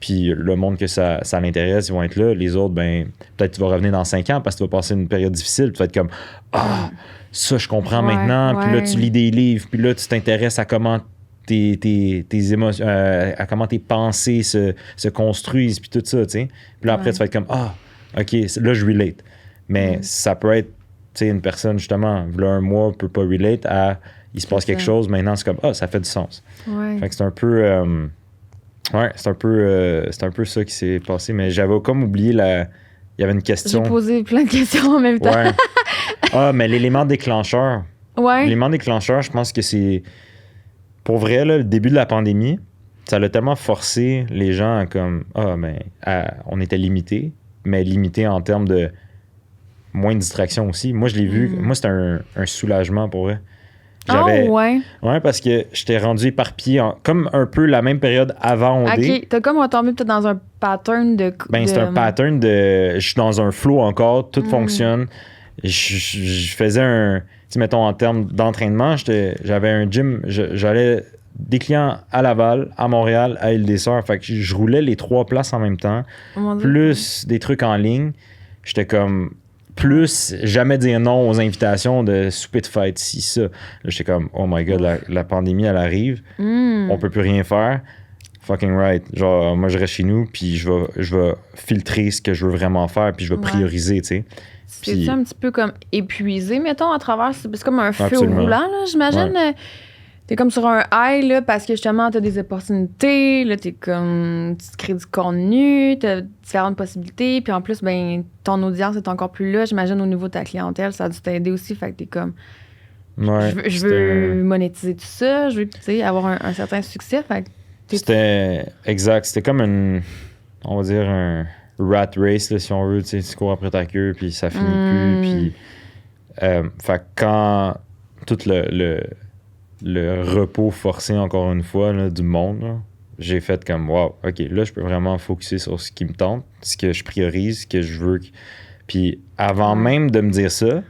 Puis le monde que ça l'intéresse, ils vont être là. Les autres, peut-être tu vas revenir dans 5 ans parce que tu vas passer une période difficile. Puis tu vas être comme, ça, je comprends maintenant. Puis là, tu lis des livres. Puis là, tu t'intéresses à comment tes émotions, à comment tes pensées se construisent. Puis tout ça, tu sais. Puis là, après, tu vas être comme, OK, là, je relate. Mais ça peut être, tu sais, une personne, justement, il y a un mois, peut pas relate à il se passe quelque chose. Maintenant, c'est comme, ça fait du sens. Fait que c'est un peu. C'est un peu ça qui s'est passé. Mais j'avais comme oublié il y avait une question. J'ai posé plein de questions en même temps. Mais l'élément déclencheur. L'élément déclencheur, je pense que c'est. Pour vrai, là, le début de la pandémie, ça l'a tellement forcé les gens à comme. On était limités, mais limités en termes de moins de distraction aussi. Moi, je l'ai vu. Moi, c'était un soulagement pour vrai. Ouais, parce que j'étais rendu éparpillé comme un peu la même période avant OD. OK, t'as comme tombé peut-être dans un pattern de... c'est un pattern de... Je suis dans un flow encore, tout fonctionne. Je faisais tu sais, mettons, en termes d'entraînement, j'avais un gym, j'allais des clients à Laval, à Montréal, à Île-des-Sœurs. Fait que je roulais les 3 places en même temps, plus des trucs en ligne. J'étais comme... Plus jamais dire non aux invitations de souper de fête, si ça. Là, j'étais comme, oh my God, la pandémie, elle arrive. On peut plus rien faire. Fucking right. Genre, moi, je reste chez nous, puis je vais filtrer ce que je veux vraiment faire, puis je vais prioriser, tu sais. C'est un petit peu comme épuisé, mettons, à travers... C'est comme un feu roulant, là, j'imagine. T'es comme sur un high, là, parce que justement, t'as des opportunités, là, tu crées du contenu, t'as différentes possibilités, puis en plus, ton audience est encore plus là, j'imagine, au niveau de ta clientèle, ça a dû t'aider aussi, fait que t'es comme, je veux monétiser tout ça, je veux, tu sais, avoir un certain succès, fait que c'était exact, c'était comme on va dire un rat race, là, si on veut, tu sais, tu cours après ta queue, puis ça finit plus, puis fait que quand tout le repos forcé, encore une fois, là, du monde, là, j'ai fait comme, wow, OK, là, je peux vraiment focusser sur ce qui me tente, ce que je priorise, ce que je veux. Puis avant même de me dire ça,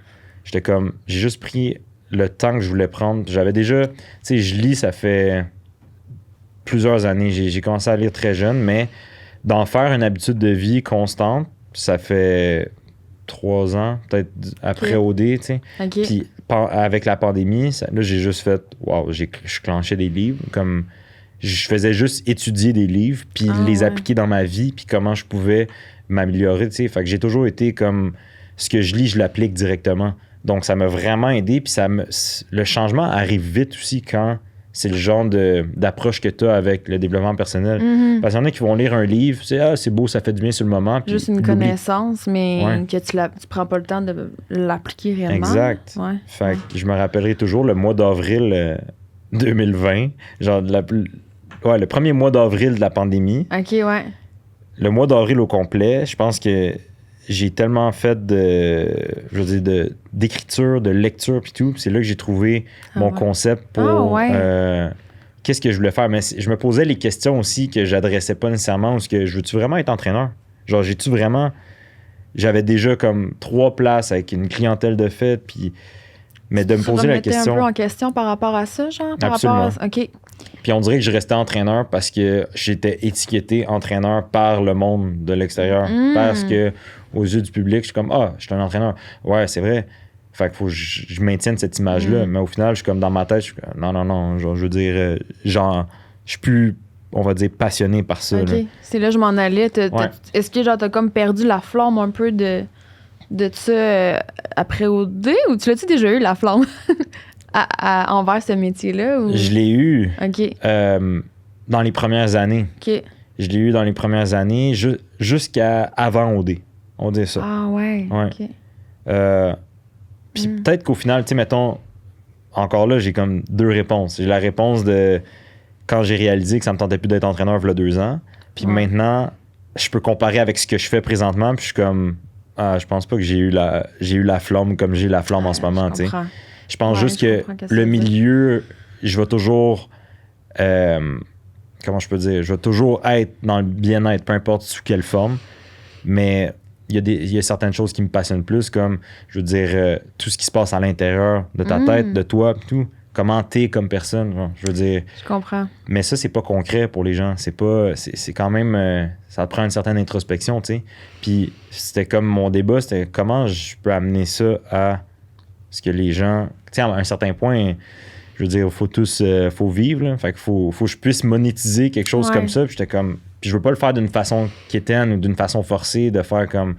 j'étais comme, j'ai juste pris le temps que je voulais prendre. J'avais déjà, tu sais, je lis, ça fait plusieurs années. J'ai commencé à lire très jeune, mais d'en faire une habitude de vie constante, ça fait 3 ans, peut-être après OD, tu sais. Puis avec la pandémie, là, j'ai juste fait, wow, je clenchais des livres, comme je faisais juste étudier des livres, puis les appliquer dans ma vie, puis comment je pouvais m'améliorer, tu sais. Fait que j'ai toujours été comme, ce que je lis, je l'applique directement. Donc, ça m'a vraiment aidé, puis le changement arrive vite aussi quand c'est le genre d'approche que tu as avec le développement personnel. Parce qu'il y en a qui vont lire un livre, c'est beau, ça fait du bien sur le moment. Juste une connaissance, mais que tu prends pas le temps de l'appliquer réellement. Exact. Fait que je me rappellerai toujours le mois d'avril 2020, genre le premier mois d'avril de la pandémie. OK, ouais. Le mois d'avril au complet, je pense que j'ai tellement fait d'écriture, de lecture puis tout. C'est là que j'ai trouvé mon concept pour qu'est-ce que je voulais faire. Mais je me posais les questions aussi que j'adressais pas nécessairement. Est-ce que je veux-tu vraiment être entraîneur? Genre, j'ai-tu vraiment... J'avais déjà comme 3 places avec une clientèle de fête, puis... Mais de me poser la question... Tu un peu en question par rapport à ça, genre? Absolument. OK. Puis on dirait que je restais entraîneur parce que j'étais étiqueté entraîneur par le monde de l'extérieur. Parce que aux yeux du public, je suis comme, je suis un entraîneur. Ouais, c'est vrai. Fait qu'il faut que je maintienne cette image-là. Mais au final, je suis comme dans ma tête, je suis comme, non. Genre, je veux dire, genre, je suis plus, on va dire, passionné par ça. OK. Là. C'est là que je m'en allais. Est-ce que, genre, t'as comme perdu la flamme un peu de ça après OD ou tu l'as-tu déjà eu, la flamme? Envers ce métier-là? Ou... Je l'ai eu OK. Dans les premières années. OK. Je l'ai eu dans les premières années jusqu'à avant OD. On dit ça. Ah ouais. OK. Puis peut-être qu'au final, tu sais, mettons, encore là, j'ai comme 2 réponses. J'ai la réponse de quand j'ai réalisé que ça me tentait plus d'être entraîneur il y a 2 ans. Puis maintenant, je peux comparer avec ce que je fais présentement. Puis je suis comme, je pense pas que j'ai eu la flamme comme j'ai la flamme en ce moment, tu sais. Je pense juste que le milieu, je vais toujours... comment je peux dire? Je vais toujours être dans le bien-être, peu importe sous quelle forme. Mais il y a certaines choses qui me passionnent plus, comme, je veux dire, tout ce qui se passe à l'intérieur de ta tête, de toi, tout. Comment t'es comme personne, genre, je veux dire. Je comprends. Mais ça, c'est pas concret pour les gens. C'est quand même... ça te prend une certaine introspection, tu sais. Puis c'était comme mon débat, c'était comment je peux amener ça à ce que les gens... Tu sais, à un certain point, je veux dire, faut vivre, là. Fait qu'il faut que je puisse monétiser quelque chose comme ça. Puis j'étais comme... Puis je veux pas le faire d'une façon quétaine ou d'une façon forcée, de faire comme...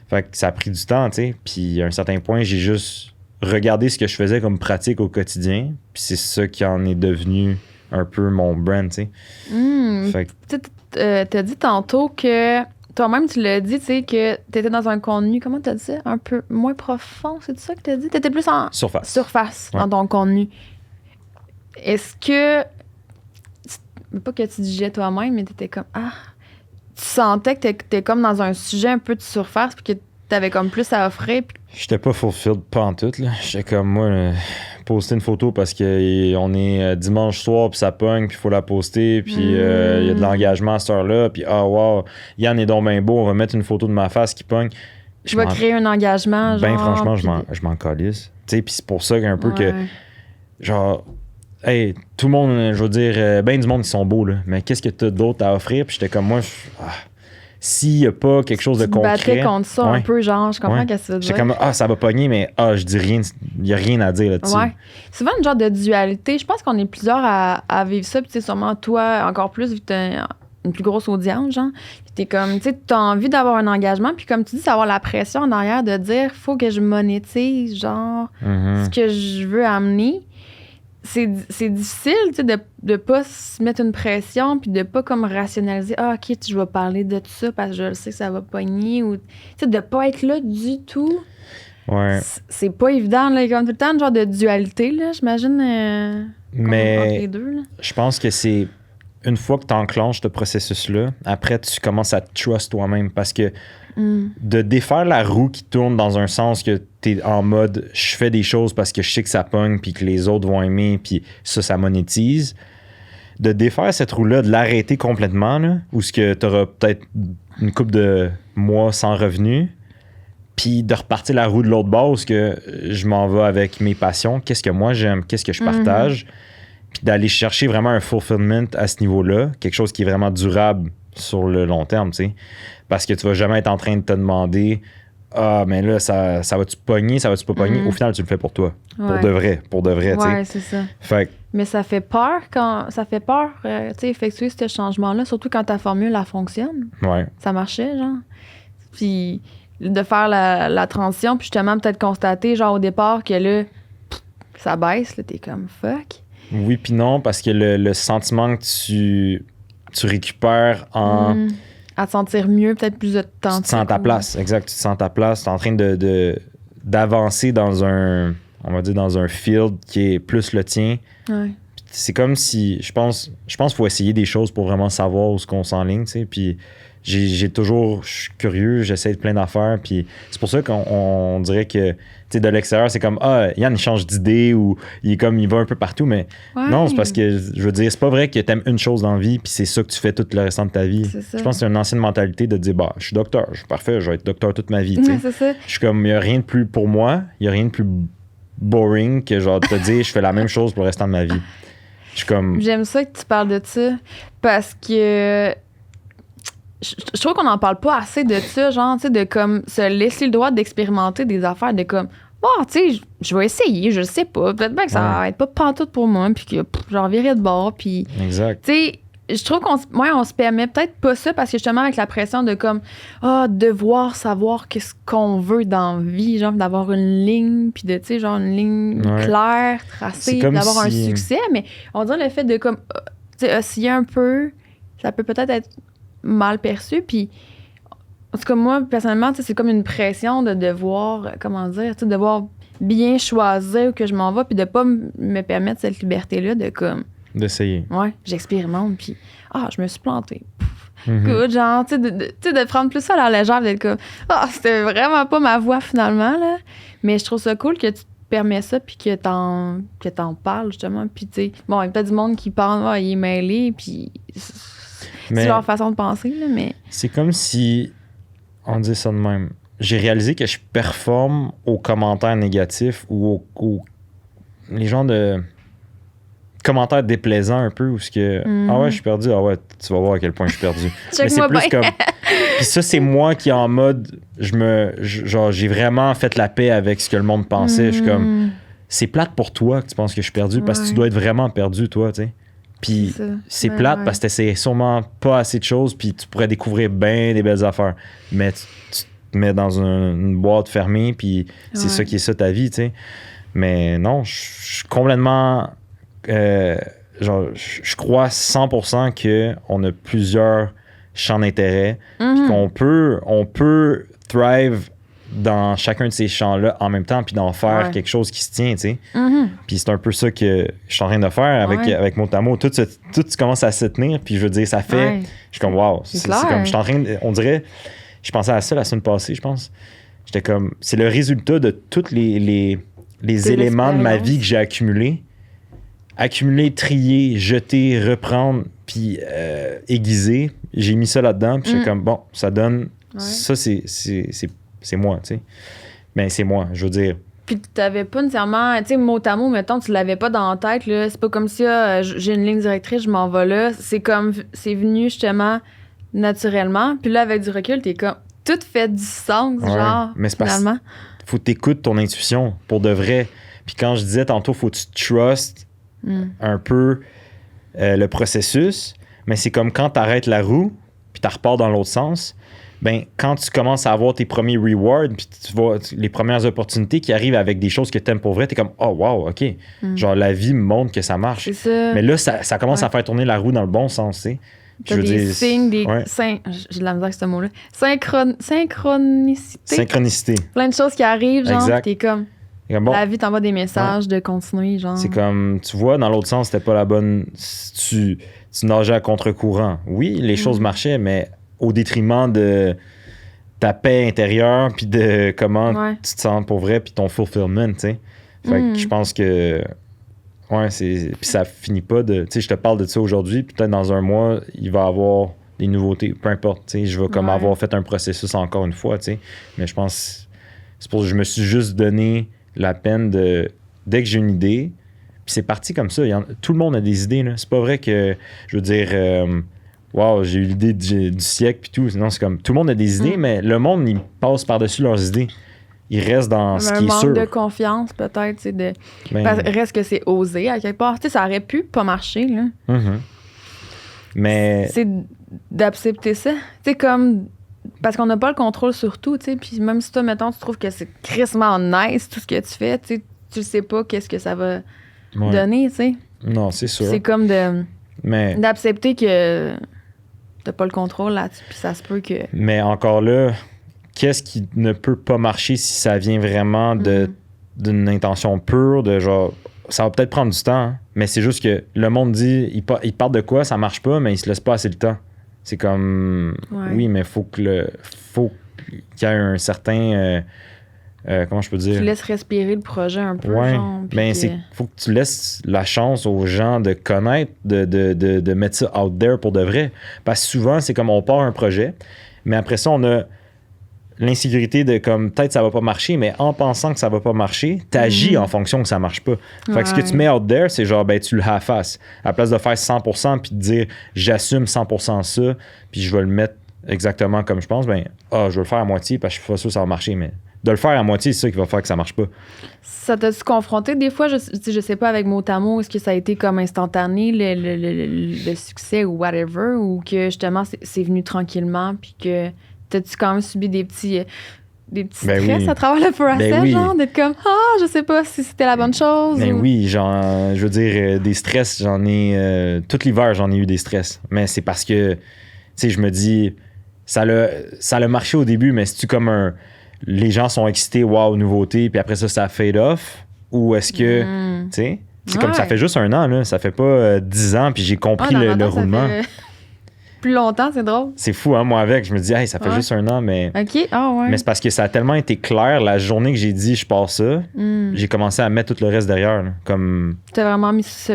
Fait que ça a pris du temps, tu sais. Puis à un certain point, j'ai juste regardé ce que je faisais comme pratique au quotidien. Puis c'est ça qui en est devenu un peu mon brand, tu sais. Fait que... t'as dit tantôt que... Toi-même, tu l'as dit, tu sais, que t'étais dans un contenu, comment t'as dit ça? Un peu moins profond, c'est ça que t'as dit? T'étais plus en... Surface dans ton contenu. Est-ce que... Pas que tu disais toi-même, mais t'étais comme... Tu sentais que t'étais comme dans un sujet un peu de surface, puis que t'avais comme plus à offrir. Puis... J'étais pas fulfilled pantoute, là. J'étais comme, moi, poster une photo parce qu'on est dimanche soir, puis ça pogne, puis il faut la poster, puis il y a de l'engagement à cette heure-là, puis wow, Yann est donc bien beau, on va mettre une photo de ma face qui pogne. Je vais créer un engagement, genre... Ben franchement, je m'en calisse. Tu sais, puis c'est pour ça qu'un peu que, genre... Hey, tout le monde, je veux dire, ben du monde qui sont beaux, là. Mais qu'est-ce que t'as d'autre à offrir? Puis j'étais comme, moi, s'il n'y a pas quelque chose de concret... Tu te battais contre ça un peu, genre, je comprends qu'est-ce que ça veut dire. J'étais comme, ça va pogner, mais je dis rien, il n'y a rien à dire là-dessus. Ouais. Souvent, une genre de dualité. Je pense qu'on est plusieurs à vivre ça. Puis, tu sais, sûrement toi, encore plus, vu que t'as une plus grosse audience, genre. Puis, t'es comme, tu sais, t'as envie d'avoir un engagement. Puis, comme tu dis, c'est avoir la pression en arrière de dire, faut que je monétise, genre, ce que je veux amener. C'est difficile, tu sais, de pas se mettre une pression puis de pas comme rationaliser « OK, je vais parler de tout ça parce que je le sais que ça va pogner » ou, tu sais, de pas être là du tout. Ouais. C'est pas évident, là, comme tout le temps, un genre de dualité, là, j'imagine, mais entre les deux, là. Je pense que c'est une fois que tu enclenches ce processus-là, après, tu commences à te trust toi-même parce que de défaire la roue qui tourne dans un sens que t'es en mode je fais des choses parce que je sais que ça pogne puis que les autres vont aimer puis ça monétise, de défaire cette roue-là, de l'arrêter complètement, là, où ce que t'auras peut-être une couple de mois sans revenu, puis de repartir la roue de l'autre bord où ce que je m'en vais avec mes passions, qu'est-ce que moi j'aime, qu'est-ce que je partage, puis d'aller chercher vraiment un fulfillment à ce niveau-là, quelque chose qui est vraiment durable sur le long terme, tu sais. Parce que tu vas jamais être en train de te demander mais là, ça va-tu pogner, ça va-tu pas pogner? Au final, tu le fais pour toi. Ouais. Pour de vrai, tu sais. Ouais, c'est ça. Fait... Mais ça fait peur tu sais, effectuer ce changement-là, surtout quand ta formule, elle fonctionne. Ouais. Ça marchait, genre. Puis de faire la transition, puis justement, peut-être constater, genre, au départ, que là, ça baisse, là, t'es comme fuck. Oui, puis non, parce que le sentiment que tu récupères en... À te sentir mieux, peut-être plus de temps. Tu te sens à ta place, exact. Tu te sens à ta place. Tu es en train d'avancer dans un, on va dire, dans un field qui est plus le tien. Ouais. C'est comme si, je pense qu'il faut essayer des choses pour vraiment savoir où est-ce qu'on s'enligne, tu sais. Puis j'ai toujours... Je suis curieux, j'essaie de plein d'affaires. Puis c'est pour ça qu'on dirait que, tu sais, de l'extérieur, c'est comme, Yann, il change d'idée ou il va un peu partout. Mais non, c'est parce que, je veux dire, c'est pas vrai que t'aimes une chose dans la vie puis c'est ça que tu fais tout le restant de ta vie. Je pense que c'est une ancienne mentalité de dire, je suis docteur, je suis parfait, je vais être docteur toute ma vie. C'est ça. Je suis comme, il n'y a rien de plus pour moi, il n'y a rien de plus boring que genre te dire, je fais la même chose pour le restant de ma vie. Je suis comme... J'aime ça que tu parles de ça parce que je trouve qu'on n'en parle pas assez de ça, genre, tu sais, de comme se laisser le droit d'expérimenter des affaires, de comme, tu sais, je vais essayer, je sais pas, peut-être bien que ça va être pas pantoute pour moi, puis que j'en virais de bord, puis... Exact. Tu sais, je trouve on se permet peut-être pas ça parce que justement avec la pression de comme, devoir savoir qu'est-ce qu'on veut dans la vie, genre, d'avoir une ligne, puis de, tu sais, genre, une ligne claire, tracée, d'avoir un succès, mais on dirait le fait de comme, tu sais, osciller un peu, ça peut peut-être être mal perçu, puis en tout cas moi personnellement c'est comme une pression de devoir devoir bien choisir où que je m'en vais puis de pas me permettre cette liberté là de comme d'essayer j'expérimente puis je me suis plantée good, genre tu sais de prendre plus ça à la légère d'être comme c'était vraiment pas ma voie finalement là, mais je trouve ça cool que tu te permets ça puis que t'en parles justement puis tu sais il y a peut-être du monde qui parle il est mêlé puis c'est leur façon de penser, là, mais... C'est comme si... On dit ça de même. J'ai réalisé que je performe aux commentaires négatifs ou aux les gens de commentaires déplaisants un peu, où ce que... Ah ouais, je suis perdu. Ah ouais, tu vas voir à quel point je suis perdu. Mais c'est plus comme... Puis ça, c'est moi qui, en mode... j'ai vraiment fait la paix avec ce que le monde pensait. Je suis comme... C'est plate pour toi que tu penses que je suis perdu, parce que tu dois être vraiment perdu, toi, tu sais. Puis c'est plate parce que t'essayes sûrement pas assez de choses, puis tu pourrais découvrir bien des belles affaires. Mais tu te mets dans une boîte fermée, puis c'est ça qui est ça ta vie, tu sais. Mais non, je suis complètement... je crois 100% qu'on a plusieurs champs d'intérêt, puis qu'on peut thrive dans chacun de ces champs-là en même temps, puis d'en faire quelque chose qui se tient, tu sais. Puis c'est un peu ça que je suis en train de faire avec Motamo. Tout commence à se tenir, puis je veux dire, ça fait... Je suis comme, wow. C'est comme, je suis en train de... On dirait... Je pensais à ça la semaine passée, je pense. J'étais comme... C'est le résultat de tous les éléments de ma vie que j'ai accumulés. Accumuler, trier, jeter, reprendre, puis aiguiser. J'ai mis ça là-dedans, puis j'étais comme, bon, ça donne... Ça, c'est moi, tu sais. Mais c'est moi, je veux dire. Puis t'avais pas nécessairement, tu sais, mot à mot, mettons, tu l'avais pas dans la tête, là. C'est pas comme si j'ai une ligne directrice, je m'en vais là. C'est comme, c'est venu justement naturellement. Puis là, avec du recul, t'es comme, tout fait du sens, genre, mais c'est finalement. Faut que t'écoutes ton intuition, pour de vrai. Puis quand je disais tantôt, faut que tu trustes un peu le processus, mais c'est comme quand t'arrêtes la roue, puis t'en repars dans l'autre sens. Ben, quand tu commences à avoir tes premiers rewards, puis tu vois les premières opportunités qui arrivent avec des choses que tu aimes pour vrai, t'es comme, oh wow, OK. Genre, la vie me montre que ça marche. C'est ça. Mais là, ça commence à faire tourner la roue dans le bon sens, tu sais. T'as des signes, j'ai de la misère avec ce mot-là. Synchronicité. Synchronicité. Plein de choses qui arrivent, genre, t'es comme... Bon, la vie t'envoie des messages de continuer, genre. C'est comme, tu vois, dans l'autre sens, c'était pas la bonne... Tu nageais à contre-courant. Oui, les choses marchaient, mais au détriment de ta paix intérieure, puis de comment tu te sens pour vrai, puis ton fulfillment, tu sais. Fait que je pense que... Puis ça finit pas de... Tu sais, je te parle de ça aujourd'hui, puis peut-être dans un mois, il va y avoir des nouveautés, peu importe, tu sais. Je vais comme avoir fait un processus encore une fois, tu sais. Mais je pense... C'est pour ça que je me suis juste donné la peine de... Dès que j'ai une idée, puis c'est parti comme ça. Tout le monde a des idées, là. C'est pas vrai que, je veux dire... wow, j'ai eu l'idée du siècle puis tout. Sinon, c'est comme tout le monde a des idées, mais le monde, il passe par-dessus leurs idées. Il reste dans ce qui est sûr. Un manque de confiance, peut-être. Reste que c'est osé à quelque part. T'sais, ça aurait pu pas marcher. Là. Mais. C'est d'accepter ça. Tu sais, comme. Parce qu'on n'a pas le contrôle sur tout. Puis même si toi, mettons, tu trouves que c'est crissement nice tout ce que tu fais, tu sais pas qu'est-ce que ça va donner. T'sais. Non, c'est sûr. C'est comme d'accepter que. T'as pas le contrôle là-dessus, puis ça se peut que... Mais encore là, qu'est-ce qui ne peut pas marcher si ça vient vraiment d'une intention pure, de genre... Ça va peut-être prendre du temps, hein, mais c'est juste que le monde dit, il part de quoi, ça marche pas, mais il se laisse pas assez le temps. C'est comme, Ouais. oui, mais faut qu'il y ait un certain, comment je peux dire? Tu laisses respirer le projet un peu, Ouais, genre. puis ben que- faut que tu laisses la chance aux gens de connaître, de mettre ça out there pour de vrai. Parce que souvent, c'est comme on part un projet, mais après ça, on a l'insécurité de comme peut-être ça va pas marcher, mais en pensant que ça va pas marcher, t'agis en fonction que ça marche pas. Fait que ce que tu mets out there, c'est genre ben tu le half-ass. À la place de faire 100% puis de dire j'assume 100% ça, puis je vais le mettre exactement comme je pense, ben je vais le faire à moitié parce que je suis pas sûr que ça va marcher, mais de le faire à moitié, c'est ça qui va faire que ça marche pas. Ça t'a-tu confronté des fois, je sais pas, avec Motamo, est-ce que ça a été comme instantané, le succès ou whatever, ou que justement c'est venu tranquillement, puis que t'as-tu quand même subi des petits Ben stress oui. à travers le process, Ben oui. genre, d'être comme, je sais pas si c'était la bonne chose. Mais ou... oui, genre, je veux dire, des stress, j'en ai. Tout l'hiver, j'en ai eu des stress. Mais c'est parce que, tu sais, je me dis, ça a marché au début, mais c'est-tu comme un. Les gens sont excités, wow, nouveauté, puis après ça fade off? Ou est-ce que. Tu sais, c'est comme ça Ouais. fait juste un an, là. Ça fait pas 10 ans, puis j'ai compris dans le longtemps, ça roulement. fait plus longtemps, c'est drôle. C'est fou, hein, moi, avec. Je me dis, hey, ça fait Ouais. juste un an, mais. OK, ouais. Mais c'est parce que ça a tellement été clair, la journée que j'ai dit, je pars ça, j'ai commencé à mettre tout le reste derrière, là. Comme. T'as vraiment mis ce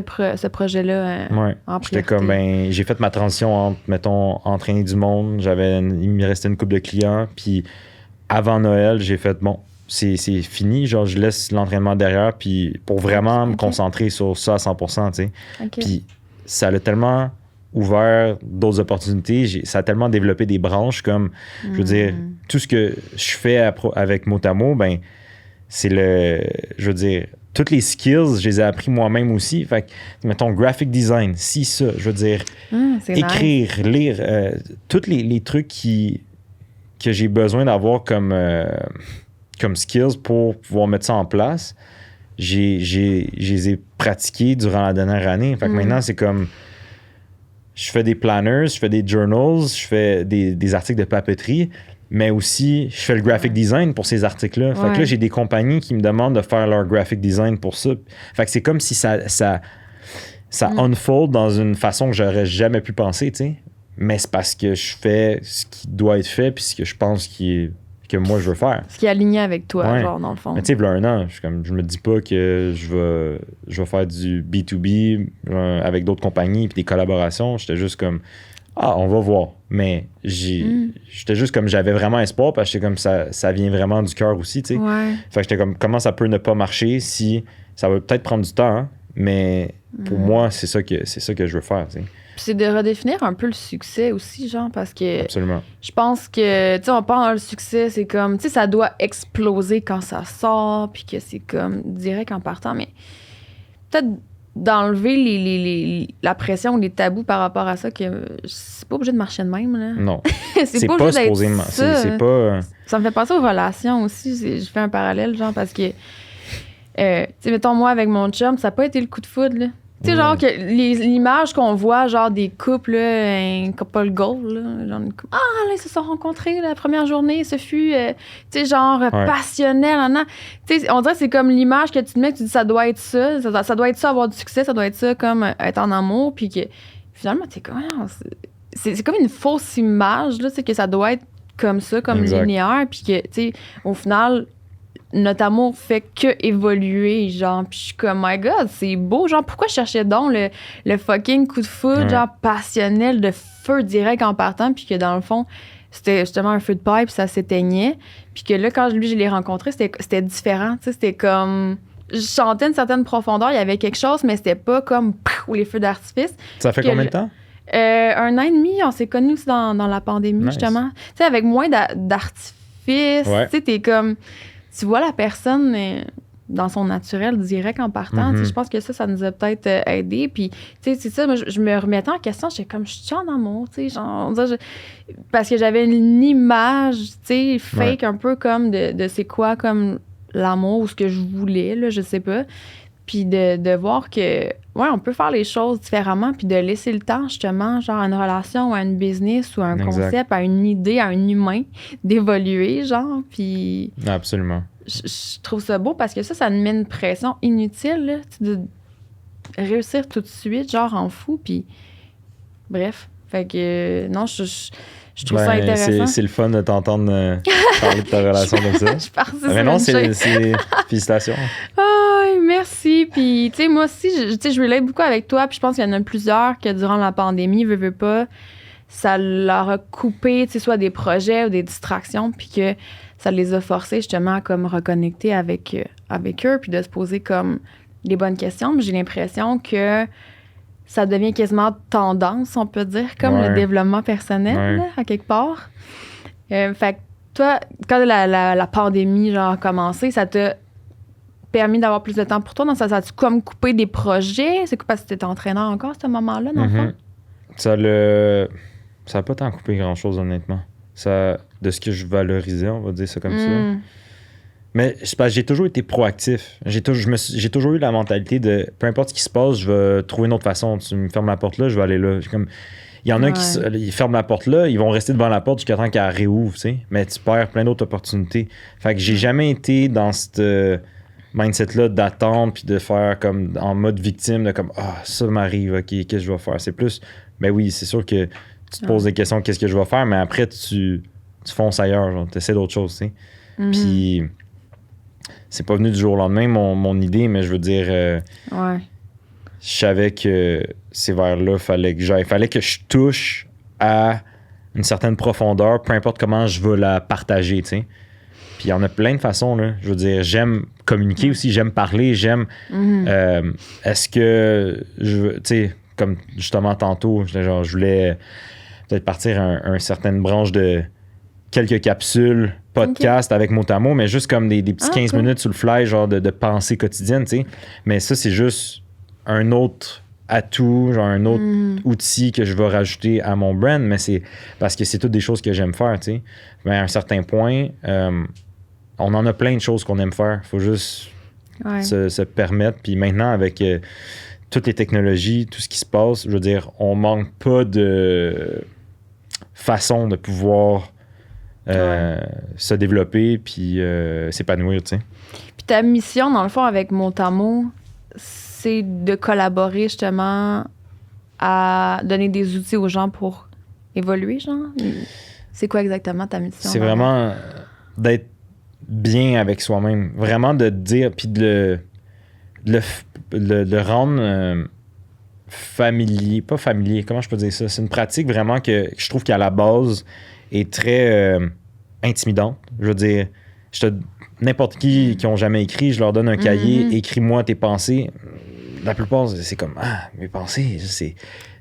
projet-là Ouais. en J'étais priorité. comme, ben, j'ai fait ma transition entre, mettons, entraîner du monde. Il me restait une couple de clients. Puis avant Noël, j'ai fait, bon, c'est fini. Genre, je laisse l'entraînement derrière. Puis pour vraiment me Ok. concentrer sur ça à 100%, tu sais. OK. Puis ça a tellement ouvert d'autres opportunités. Ça a tellement développé des branches comme, je veux dire, tout ce que je fais avec Motamo, ben, c'est je veux dire, toutes les skills, je les ai appris moi-même aussi. Fait que, mettons, graphic design, ça, je veux dire, C'est nice. écrire, lire, tous les trucs que j'ai besoin d'avoir comme skills pour pouvoir mettre ça en place, je les ai pratiqués durant la dernière année. Fait que maintenant, c'est comme, je fais des planners, je fais des journals, je fais des articles de papeterie, mais aussi, je fais le graphic design pour ces articles-là. Fait que là, j'ai des compagnies qui me demandent de faire leur graphic design pour ça. Fait que c'est comme si ça unfold dans une façon que j'aurais jamais pu penser, tu sais. Mais c'est parce que je fais ce qui doit être fait puis ce que je pense que moi, je veux faire. Ce qui est aligné avec toi, Ouais. genre, dans le fond. Mais tu sais, il y a un an, je me dis pas que je vais faire du B2B avec d'autres compagnies puis des collaborations. J'étais juste comme, on va voir. Mais j'étais juste comme, j'avais vraiment espoir parce que j'étais comme, ça vient vraiment du cœur aussi, tu sais. Ouais. Fait que j'étais comme, comment ça peut ne pas marcher si ça va peut-être prendre du temps, hein, mais pour moi, c'est ça que je veux faire, tu sais. Puis c'est de redéfinir un peu le succès aussi, genre, parce que Absolument. je pense que, tu sais, on parle dans le succès, c'est comme, tu sais, ça doit exploser quand ça sort, puis que c'est comme direct en partant, mais peut-être d'enlever la pression ou les tabous par rapport à ça, que c'est pas obligé de marcher de même, là. Non. c'est pas obligé d'être supposé. ça. C'est pas. Ça me fait penser aux relations aussi. Je fais un parallèle, genre, parce que, tu sais, mettons, moi, avec mon chum, ça n'a pas été le coup de foudre, là. Tu sais, genre, que l'image qu'on voit, genre, des couples, là, un couple goal, là, genre, une couple, là, ils se sont rencontrés la première journée, ce fut, tu sais, genre, passionnel, tu sais, on dirait que c'est comme l'image que tu te mets, que tu dis, ça doit être ça, ça doit être ça, avoir du succès, ça doit être ça, comme être en amour, puis que, finalement, t'es comme, c'est comme une fausse image, là, tu sais, que ça doit être comme ça, comme linéaire, puis que, tu sais, au final, notre amour fait que évoluer, genre, puis je suis comme, my God, c'est beau, genre, pourquoi je cherchais donc le fucking coup de foudre, genre, passionnel, de feu direct en partant, puis que dans le fond, c'était justement un feu de paille, puis ça s'éteignait, puis que là, quand je l'ai rencontré, c'était différent, tu sais, c'était comme, je sentais une certaine profondeur, il y avait quelque chose, mais c'était pas comme, ou les feux d'artifice. Ça fait combien de temps? 1 an et demi, on s'est connus aussi dans la pandémie, justement. Tu sais, avec moins d'artifice, tu sais, t'es comme... Tu vois la personne dans son naturel direct en partant. Je pense que ça nous a peut-être aidé. Puis, tu sais, c'est ça, moi, je me remettais en question. J'étais comme, je suis en amour, tu sais, genre, parce que j'avais une image, tu sais, fake un peu comme de c'est quoi, comme l'amour ou ce que je voulais, là, je sais pas. Puis de voir que, on peut faire les choses différemment, puis de laisser le temps, justement, genre à une relation, à une business ou à un concept, à une idée, à un humain, d'évoluer, genre, puis... Absolument. Je trouve ça beau parce que ça nous met une pression inutile, là, de réussir tout de suite, genre en fou, puis... Bref. Fait que, non, je trouve ça intéressant. C'est le fun de t'entendre parler de ta relation comme ça. Je pense que mais non, c'est félicitations. Oh, merci. Puis, tu sais, moi aussi, je relate beaucoup avec toi. Puis, je pense qu'il y en a plusieurs que durant la pandémie, veux pas, ça leur a coupé, tu sais, soit des projets ou des distractions. Puis que ça les a forcés justement à comme reconnecter avec eux. Puis de se poser comme les bonnes questions. Mais j'ai l'impression que ça devient quasiment tendance, on peut dire, comme le développement personnel, là, à quelque part. Fait que toi, quand la pandémie genre, a commencé, ça t'a permis d'avoir plus de temps pour toi? Donc, ça a-tu comme coupé des projets? C'est quoi, parce que tu étais entraîneur encore à ce moment-là, dans le fond? Ça n'a pas tant coupé grand-chose, honnêtement. De ce que je valorisais, on va dire ça comme ça. Mais c'est parce que j'ai toujours été proactif. J'ai toujours eu la mentalité de peu importe ce qui se passe, je vais trouver une autre façon. Tu me fermes la porte là, je vais aller là. Il y en a qui ferment la porte là, ils vont rester devant la porte jusqu'à temps qu'elle réouvre, tu sais. Mais tu perds plein d'autres opportunités. Fait que j'ai jamais été dans cette mindset-là d'attendre puis de faire comme en mode victime, de comme ça m'arrive, ok, qu'est-ce que je vais faire? C'est plus, ben oui, c'est sûr que tu te poses des questions, qu'est-ce que je vais faire, mais après tu fonces ailleurs, tu essaies d'autres choses, tu sais. Puis c'est pas venu du jour au lendemain, mon idée, mais je veux dire, je savais que c'est vers là, fallait que j'aille. Fallait que je touche à une certaine profondeur, peu importe comment je vais la partager, tu sais. Puis il y en a plein de façons, là. Je veux dire, j'aime communiquer aussi, j'aime parler, j'aime... est-ce que, tu sais, comme justement tantôt, je voulais peut-être partir une certaine branche de quelques capsules, podcast avec mot à mot, mais juste comme des petits 15 minutes sur le fly, genre de pensée quotidienne, tu sais. Mais ça, c'est juste un autre atout, genre un autre outil que je vais rajouter à mon brand, mais c'est parce que c'est toutes des choses que j'aime faire, tu sais. Mais à un certain point, on en a plein de choses qu'on aime faire. Il faut juste se permettre. Puis maintenant, avec toutes les technologies, tout ce qui se passe, je veux dire, on manque pas de façon de pouvoir se développer puis s'épanouir, tu sais. Puis ta mission, dans le fond, avec Motamo, c'est de collaborer justement à donner des outils aux gens pour évoluer, genre? C'est quoi exactement ta mission? C'est vraiment d'être bien avec soi-même. Vraiment de dire, puis de le rendre familier. Pas familier, comment je peux dire ça? C'est une pratique vraiment que je trouve qu'à la base est très intimidante. Je veux dire, n'importe qui ont jamais écrit, je leur donne un cahier, écris-moi tes pensées. La plupart, c'est comme, mes pensées,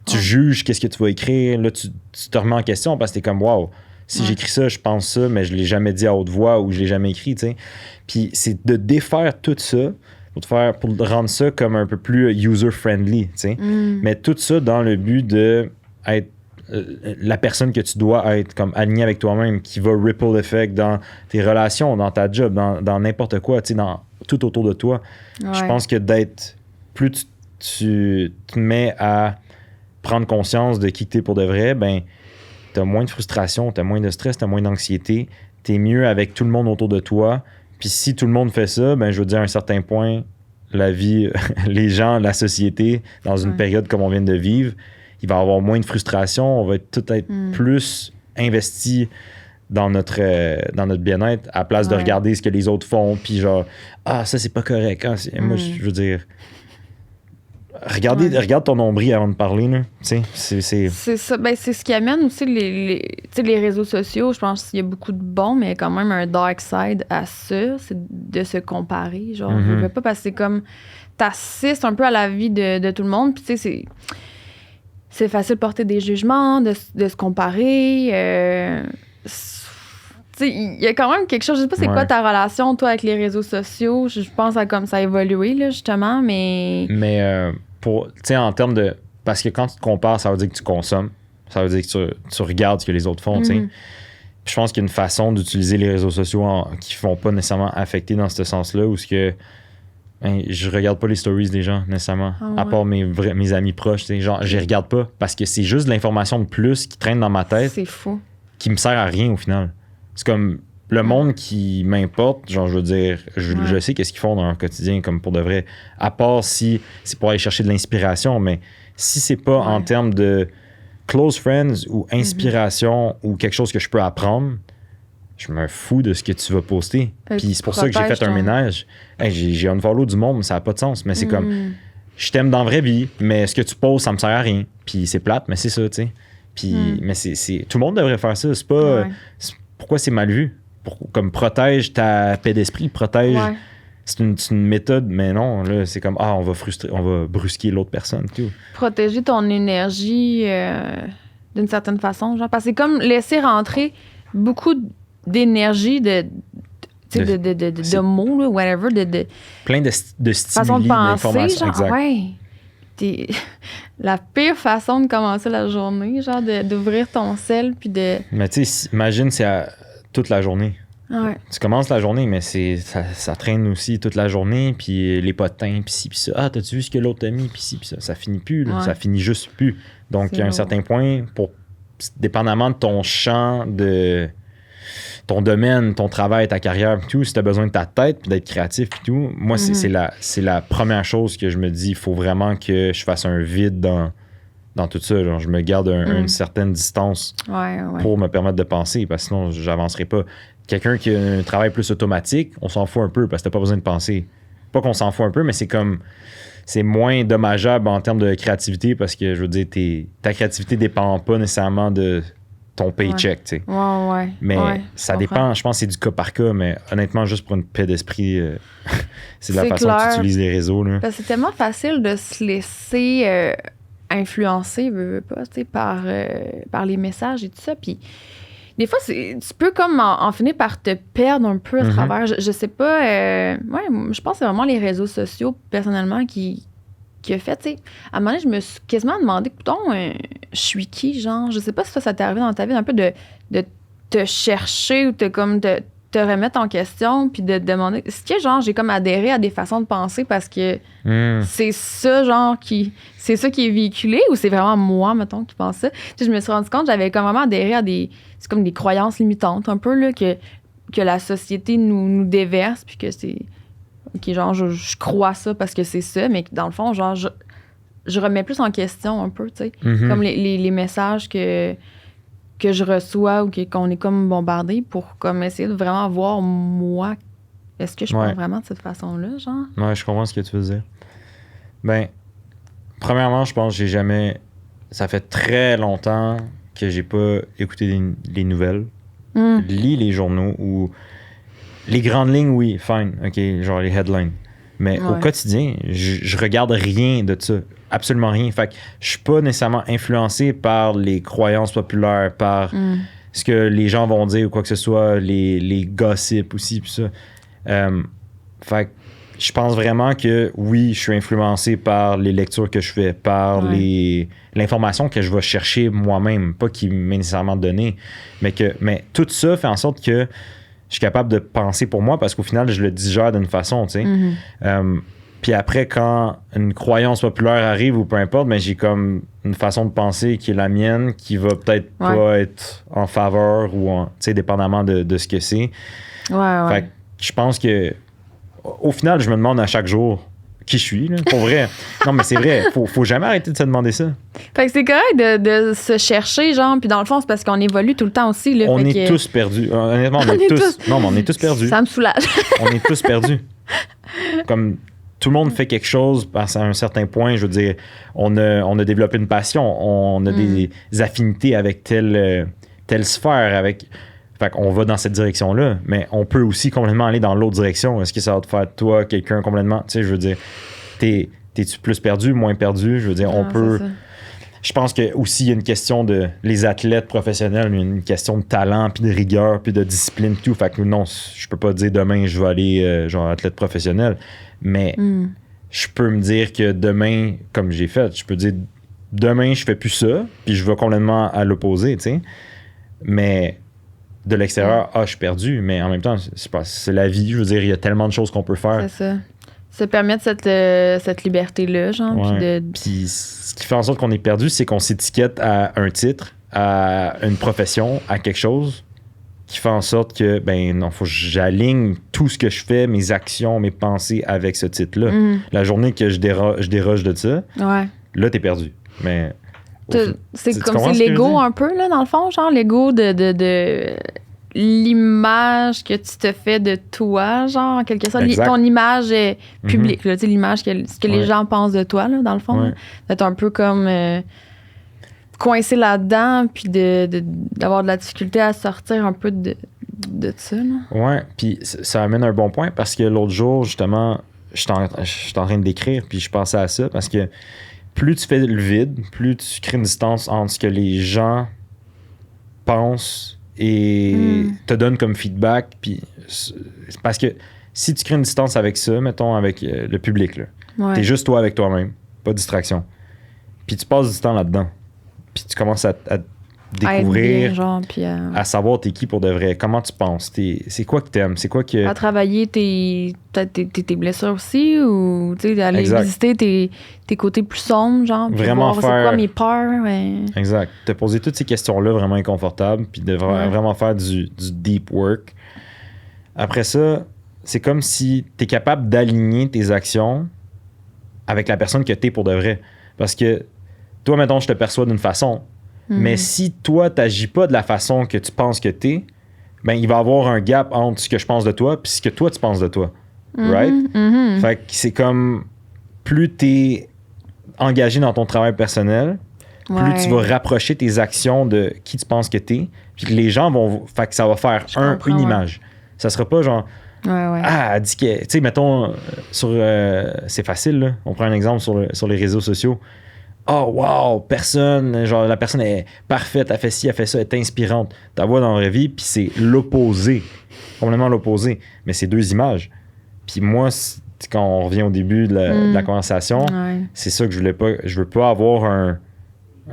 tu juges qu'est-ce que tu vas écrire, là, tu te remets en question parce que t'es comme, wow, si j'écris ça, je pense ça, mais je l'ai jamais dit à haute voix ou je l'ai jamais écrit, tu sais. Puis c'est de défaire tout ça pour rendre ça comme un peu plus user-friendly, tu sais. Mais tout ça dans le but de être la personne que tu dois être, comme aligné avec toi-même, qui va ripple effect dans tes relations, dans ta job, dans n'importe quoi, tu sais, dans tout autour de toi. Je pense que plus tu te mets à prendre conscience de qui t'es pour de vrai, ben t'as moins de frustration, t'as moins de stress, t'as moins d'anxiété, t'es mieux avec tout le monde autour de toi. Puis si tout le monde fait ça, ben je veux dire à un certain point, la vie, les gens, la société, dans une période comme on vient de vivre, il va y avoir moins de frustration, on va tout être plus investi dans notre bien-être à place de regarder ce que les autres font, puis genre, ça c'est pas correct. Moi, je veux dire, regarde ton nombril avant de parler, là. C'est ça. Ben, c'est ce qui amène aussi les réseaux sociaux. Je pense qu'il y a beaucoup de bons, mais il y a quand même un dark side à ça. C'est de se comparer. Genre, je veux pas, parce que c'est comme t'assistes un peu à la vie de tout le monde. Puis tu sais, c'est facile de porter des jugements, de se comparer. Il y a quand même quelque chose, je sais pas c'est quoi ta relation, toi, avec les réseaux sociaux. Je pense à comme ça a évolué, là, justement, mais... Mais tu sais, en termes de... Parce que quand tu te compares, ça veut dire que tu consommes. Ça veut dire que tu regardes ce que les autres font, tu sais. Je pense qu'il y a une façon d'utiliser les réseaux sociaux qui ne font pas nécessairement affecter dans ce sens-là, où je regarde pas les stories des gens, nécessairement, à part mes amis proches, tu sais. Genre, je les regarde pas, parce que c'est juste de l'information de plus qui traîne dans ma tête. C'est fou. Qui me sert à rien, au final. C'est comme le monde qui m'importe, genre, je veux dire, je sais qu'est-ce qu'ils font dans leur quotidien, comme pour de vrai. À part si c'est pour aller chercher de l'inspiration, mais si c'est pas en termes de close friends ou inspiration ou quelque chose que je peux apprendre, je me fous de ce que tu vas poster. Puis c'est pour ça que j'ai fait un ménage. Hey, j'ai unfollow du monde, ça n'a pas de sens. Mais c'est comme, je t'aime dans la vraie vie, mais ce que tu poses, ça me sert à rien. Puis c'est plate, mais c'est ça, tu sais. Puis, mais tout le monde devrait faire ça. C'est pas... pourquoi c'est mal vu? Comme protège ta paix d'esprit, protège... Ouais. C'est une méthode, mais non, là, c'est comme, on va brusquer l'autre personne. Tout. Protéger ton énergie d'une certaine façon, genre, parce que c'est comme laisser rentrer beaucoup d'énergie, de mots, là, whatever, plein de stimuli, façon de penser, genre, exact. Ouais. La pire façon de commencer la journée, genre, d'ouvrir ton sel, puis de... Mais tu sais, imagine, c'est toute la journée. Ouais. Tu commences la journée, mais ça traîne aussi toute la journée, puis les potins, puis ci, puis ça. T'as-tu vu ce que l'autre t'a mis, puis ci, puis ça. Ça finit plus, là. Ça finit juste plus. Donc, à un certain point, dépendamment de ton champ, de ton domaine, ton travail, ta carrière, puis tout, si t'as besoin de ta tête, puis d'être créatif, puis tout, moi, c'est la première chose que je me dis, il faut vraiment que je fasse un vide dans tout ça. Genre, je me garde une certaine distance pour me permettre de penser, parce que sinon, j'avancerai pas. Quelqu'un qui a un travail plus automatique, on s'en fout un peu parce que t'as pas besoin de penser. Pas qu'on s'en fout un peu, mais c'est moins dommageable en termes de créativité parce que, je veux dire, ta créativité dépend pas nécessairement de ton paycheck, tu sais. Mais ça dépend, je pense que c'est du cas par cas, mais honnêtement, juste pour une paix d'esprit, c'est de la façon que tu utilises les réseaux. Là. Parce que c'est tellement facile de se laisser influencer, par les messages et tout ça, puis des fois, tu peux comme en finir par te perdre un peu à travers. Je sais pas. Je pense que c'est vraiment les réseaux sociaux, personnellement, qui a fait. Tu sais, à un moment donné, je me suis quasiment demandé, je suis qui, genre? Je sais pas si ça t'est arrivé dans ta vie, un peu de te chercher ou te remettre en question, puis de te demander. Est-ce que, genre, j'ai comme adhéré à des façons de penser parce que c'est ça, genre, c'est ça qui est véhiculé ou c'est vraiment moi, mettons, qui pense ça? Tu sais, je me suis rendu compte que j'avais comme vraiment adhéré à c'est comme des croyances limitantes, un peu, là, que la société nous déverse, puis que c'est. OK, genre, je crois ça parce que c'est ça, mais dans le fond, genre, je remets plus en question un peu, tu sais. Comme les messages que je reçois ou qu'on est comme bombardé pour comme essayer de vraiment voir, moi, est-ce que je pense vraiment de cette façon-là, genre? Ouais, je comprends ce que tu veux dire. Ben, premièrement, je pense que j'ai jamais... Ça fait très longtemps que j'ai pas écouté les nouvelles, lis les journaux ou... Les grandes lignes, oui, fine, OK, genre les headlines. Mais au quotidien, je regarde rien de ça. Absolument rien. Fait que je suis pas nécessairement influencé par les croyances populaires, par ce que les gens vont dire ou quoi que ce soit, les gossips aussi, puis ça. Fait que je pense vraiment que oui, je suis influencé par les lectures que je fais, par l'information que je vais chercher moi-même, pas qui m'est nécessairement donnée, mais tout ça fait en sorte que je suis capable de penser pour moi parce qu'au final, je le digère d'une façon, tu sais. Puis après, quand une croyance populaire arrive ou peu importe, mais j'ai comme une façon de penser qui est la mienne, qui va peut-être pas être en faveur ou, tu sais, dépendamment de ce que c'est. Fait que je pense que au final, je me demande à chaque jour qui je suis, là, pour vrai. Non, mais c'est vrai, faut jamais arrêter de se demander ça. Fait que c'est correct de se chercher, genre, puis dans le fond, c'est parce qu'on évolue tout le temps aussi. Là, on est tous perdus. Honnêtement, on est tous... Non, mais on est tous perdus. Ça me soulage. On est tous perdus. Comme tout le monde fait quelque chose à un certain point. Je veux dire, on a développé une passion, on a des affinités avec telle sphère, fait qu'on va dans cette direction-là, mais on peut aussi complètement aller dans l'autre direction. Est-ce que ça va te faire de toi quelqu'un complètement... Tu sais, je veux dire, t'es-tu plus perdu, moins perdu? Je veux dire, on peut... Je pense que aussi il y a une question de... Les athlètes professionnels, une question de talent, puis de rigueur, puis de discipline, puis tout. Fait que non, je peux pas dire demain, je vais aller genre athlète professionnel. Mais je peux me dire que demain, comme j'ai fait, je peux dire demain, je fais plus ça, puis je vais complètement à l'opposé, tu sais. Mais... de l'extérieur, je suis perdu, mais en même temps, c'est la vie. Je veux dire, il y a tellement de choses qu'on peut faire. C'est ça. Se permettre cette liberté-là, genre. Puis ce qui fait en sorte qu'on est perdu, c'est qu'on s'étiquette à un titre, à une profession, à quelque chose qui fait en sorte que, ben non, faut que j'aligne tout ce que je fais, mes actions, mes pensées avec ce titre-là. La journée que je déroge de ça, là, t'es perdu. Mais... C'est comme c'est l'ego un peu, là, dans le fond, genre l'ego de l'image que tu te fais de toi, genre, en quelque sorte. Ton image est publique, là, tu sais, l'image, ce que les gens pensent de toi, là, dans le fond. Là. D'être un peu comme coincé là-dedans, puis d'avoir de la difficulté à sortir un peu de ça, là. Ouais, puis ça amène un bon point, parce que l'autre jour, justement, je suis en train de d'écrire, puis je pensais à ça, parce que plus tu fais le vide, plus tu crées une distance entre ce que les gens pensent et te donnent comme feedback. Puis parce que si tu crées une distance avec ça, mettons avec le public, là, t'es juste toi avec toi-même, pas de distraction. Puis tu passes du temps là-dedans. Puis tu commences à découvrir, bien, genre, puis à savoir t'es qui pour de vrai, comment tu penses, c'est quoi que t'aimes, c'est quoi que... À travailler tes blessures aussi, ou aller visiter tes côtés plus sombres, genre, puis vraiment voir c'est quoi mes peurs. Ouais. Exact. Te poser toutes ces questions-là vraiment inconfortables, puis de vraiment faire du deep work. Après ça, c'est comme si t'es capable d'aligner tes actions avec la personne que t'es pour de vrai. Parce que toi, mettons, je te perçois d'une façon, mais si toi, t'agis pas de la façon que tu penses que t'es, ben il va y avoir un gap entre ce que je pense de toi puis ce que toi, tu penses de toi. Right? Fait que c'est comme, plus t'es engagé dans ton travail personnel, plus tu vas rapprocher tes actions de qui tu penses que t'es, puis que les gens vont... Fait que ça va faire une image. Ça sera pas genre... Ah, elle dit que... Tu sais, mettons, c'est facile, là. On prend un exemple sur les réseaux sociaux. Oh, wow, genre la personne est parfaite, elle fait ci, elle fait ça, elle est inspirante. Ta voix dans la vraie vie, puis c'est l'opposé, complètement l'opposé. Mais c'est deux images. Puis moi, quand on revient au début de la conversation, c'est ça que je voulais pas. Je veux pas avoir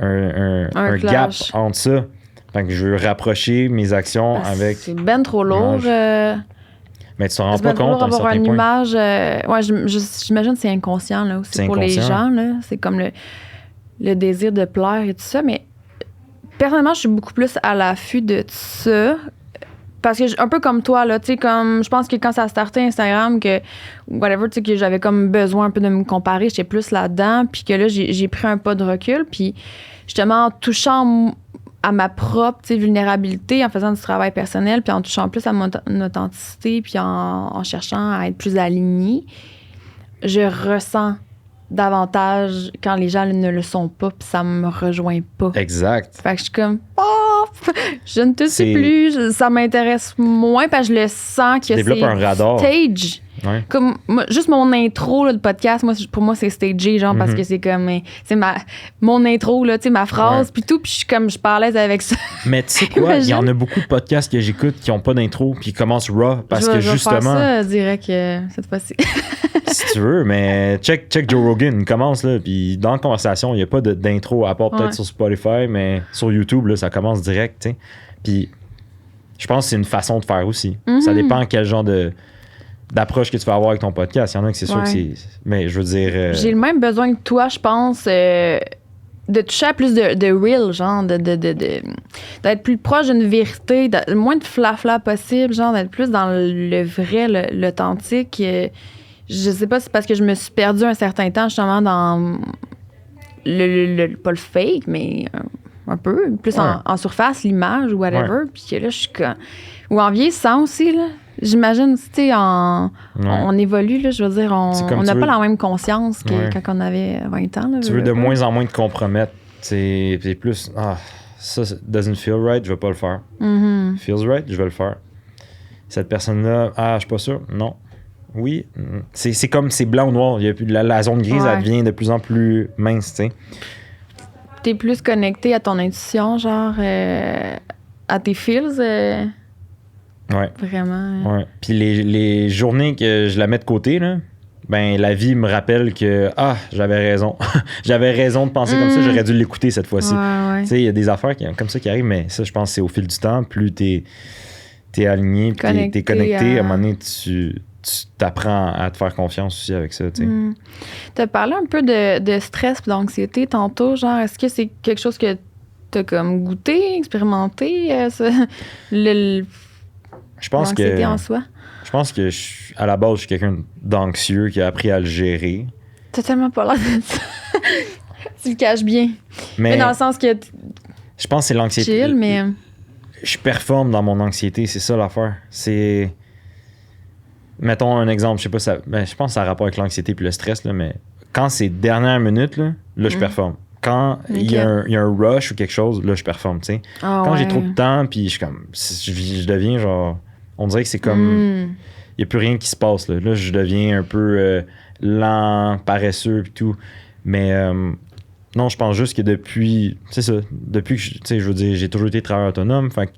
un gap entre ça. Fait que je veux rapprocher mes actions avec... C'est ben trop lourd. Mais tu te rends pas compte à un certain point. Avoir une image... j'imagine que c'est inconscient, là, aussi, pour les gens. Là. C'est comme le désir de plaire et tout ça, mais personnellement, je suis beaucoup plus à l'affût de ça. Parce que, un peu comme toi, là, tu sais, comme, je pense que quand ça a starté Instagram, que j'avais comme besoin un peu de me comparer, j'étais plus là-dedans, puis que là, j'ai pris un pas de recul, puis justement, en touchant à ma propre vulnérabilité, en faisant du travail personnel, puis en touchant plus à mon authenticité, puis en cherchant à être plus alignée, je ressens davantage quand les gens ne le sont pas, puis ça me rejoint pas. Exact. Fait que je suis comme, je ne te sais plus, ça m'intéresse moins, parce que je le sens que c'est un radar. Stage. Ouais. Comme, juste mon intro là, de podcast, pour moi, c'est stagé, genre, parce que c'est comme, c'est mon intro, là, tu sais, ma phrase, puis tout, puis je suis comme, je suis pas à l'aise avec ça. Mais tu sais quoi, il y en a beaucoup de podcasts que j'écoute qui ont pas d'intro, puis qui commencent raw, parce que justement... Je vais faire ça direct cette fois-ci. Si tu veux, mais check Joe Rogan, il commence, là, puis dans la conversation, il n'y a pas d'intro, à part peut-être sur Spotify, mais sur YouTube, là, ça commence direct, tu sais. Puis je pense que c'est une façon de faire aussi. Ça dépend quel genre d'approche que tu vas avoir avec ton podcast. Il y en a que c'est sûr que c'est... Mais je veux dire... J'ai le même besoin que toi, je pense, de toucher à plus de real, genre, d'être plus proche d'une vérité, moins de flafla possible, genre, d'être plus dans le vrai, l'authentique. Je sais pas si c'est parce que je me suis perdue un certain temps, justement, dans pas le fake, mais un peu, plus en surface, l'image ou whatever. Puis que là, je suis comme... Ou en vieillissant aussi, là. J'imagine, tu sais, on évolue, là, je veux dire, on n'a pas la même conscience que quand on avait 20 ans. Là, tu veux de moins en moins te compromettre. C'est plus, ça doesn't feel right, je vais pas le faire. Feels right, je vais le faire. Cette personne-là, je suis pas sûr, non. Oui, c'est comme, c'est blanc ou noir. Il y a plus, la zone grise, elle devient de plus en plus mince, tu sais. T'es plus connecté à ton intuition, genre, à tes feels. Vraiment. Ouais. Puis les journées que je la mets de côté, là, ben la vie me rappelle que j'avais raison. J'avais raison de penser comme ça, j'aurais dû l'écouter cette fois-ci. Tu sais, il y a des affaires comme ça qui arrivent, mais ça, je pense que c'est au fil du temps, plus t'es aligné, puis t'es connecté, à un moment donné, tu t'apprends à te faire confiance aussi avec ça, tu sais. T'as parlé un peu de stress et d'anxiété tantôt, genre, est-ce que c'est quelque chose que t'as comme goûté, expérimenté, je pense l'anxiété en soi? Je pense que à la base, je suis quelqu'un d'anxieux qui a appris à le gérer. T'as tellement pas l'air de ça. tu le caches bien. Mais dans le sens que je pense que c'est l'anxiété. chill, mais... Je performe dans mon anxiété, c'est ça l'affaire. C'est... Mettons un exemple, je sais pas, je pense que ça a rapport avec l'anxiété puis le stress, là, mais quand c'est dernière minute, là je performe. Quand il y a un rush ou quelque chose, là, je performe, tu sais. Quand j'ai trop de temps, puis je suis comme... Je deviens genre... On dirait que c'est comme... Il n'y a plus rien qui se passe, là. Là, je deviens un peu lent, paresseux et tout. Mais non, je pense juste que depuis... C'est ça. Depuis que, tu sais, je veux dire, j'ai toujours été travailleur autonome. Fait que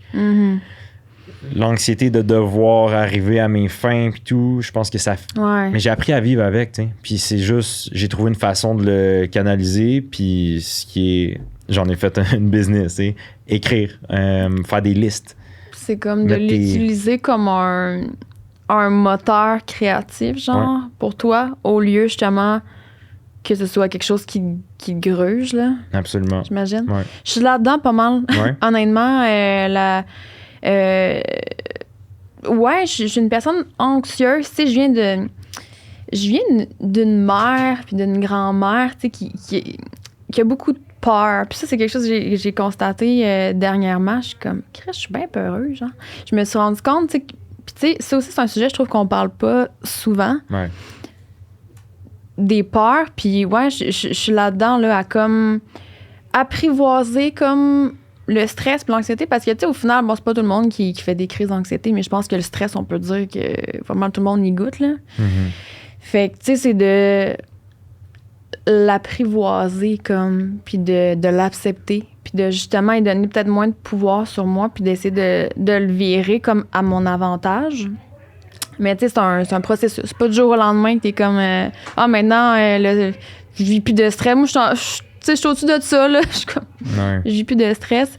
l'anxiété de devoir arriver à mes fins puis tout, je pense que ça... Mais j'ai appris à vivre avec, tu sais. Puis c'est juste... J'ai trouvé une façon de le canaliser. Puis ce qui est... J'en ai fait une business, tu sais. Écrire, faire des listes. C'est comme de l'utiliser comme un moteur créatif, genre, pour toi, au lieu, justement, que ce soit quelque chose qui gruge, là. Absolument. J'imagine. Ouais. Je suis là-dedans pas mal. Ouais. Honnêtement, ouais, je suis une personne anxieuse. Tu sais, je viens d'une mère puis d'une grand-mère, tu sais, qui a beaucoup de peur. Puis ça, c'est quelque chose que j'ai constaté dernièrement. Je suis comme, je suis bien peureuse, genre. Je me suis rendu compte, tu sais, puis tu sais, ça aussi, c'est un sujet, je trouve qu'on parle pas souvent. Ouais. Des peurs, puis ouais, je suis là-dedans, là, à comme apprivoiser comme le stress puis l'anxiété, parce que, tu sais, au final, bon, c'est pas tout le monde qui fait des crises d'anxiété, mais je pense que le stress, on peut dire que vraiment tout le monde y goûte, là. Fait que, tu sais, c'est de l'apprivoiser, comme, puis de l'accepter, puis de justement lui donner peut-être moins de pouvoir sur moi, puis d'essayer de le virer comme à mon avantage. Mais tu sais, c'est un processus. C'est pas du jour au lendemain que t'es comme maintenant, je vis plus de stress. Moi, je suis au-dessus de ça, là. Je vis plus de stress.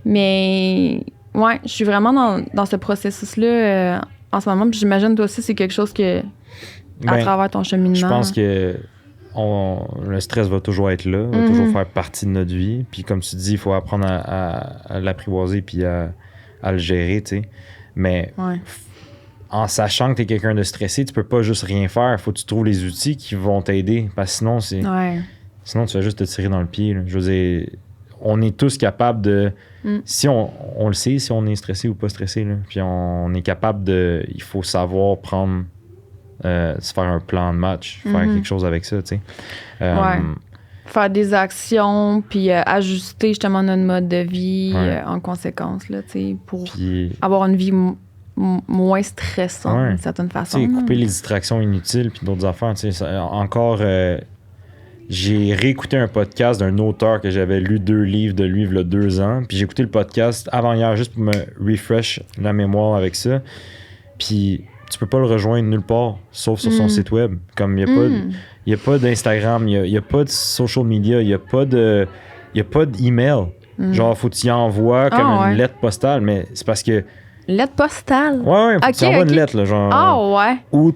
Mais ouais, je suis vraiment dans ce processus-là en ce moment. Puis j'imagine, toi aussi, c'est quelque chose que, à travers ton cheminement. Je pense que le stress va toujours être là, va toujours faire partie de notre vie. Puis comme tu dis, il faut apprendre à l'apprivoiser puis à le gérer, tu sais. Mais en sachant que tu es quelqu'un de stressé, tu peux pas juste rien faire. Faut que tu trouves les outils qui vont t'aider. Parce que sinon, tu vas juste te tirer dans le pied, là. Je veux dire, on est tous capables de... Si on le sait, si on est stressé ou pas stressé, là, puis on est capable de... Il faut savoir prendre... se faire un plan de match, faire quelque chose avec ça, tu sais. Faire des actions, puis ajuster justement notre mode de vie en conséquence, là, tu sais, pour avoir une vie moins stressante d'une certaine façon. Tu sais, couper les distractions inutiles puis d'autres affaires, tu sais. Encore, j'ai réécouté un podcast d'un auteur que j'avais lu 2 livres de lui il y a 2 ans, puis j'ai écouté le podcast avant-hier juste pour me refresh la mémoire avec ça. Puis tu peux pas le rejoindre nulle part, sauf sur son site web. Comme il n'y a pas d'Instagram, il n'y a pas de social media, il n'y a pas d'email. Genre, faut que tu y envoies comme une lettre postale, mais c'est parce que... Lettre postale? Ouais, faut que tu envoies une lettre, là, genre... Ou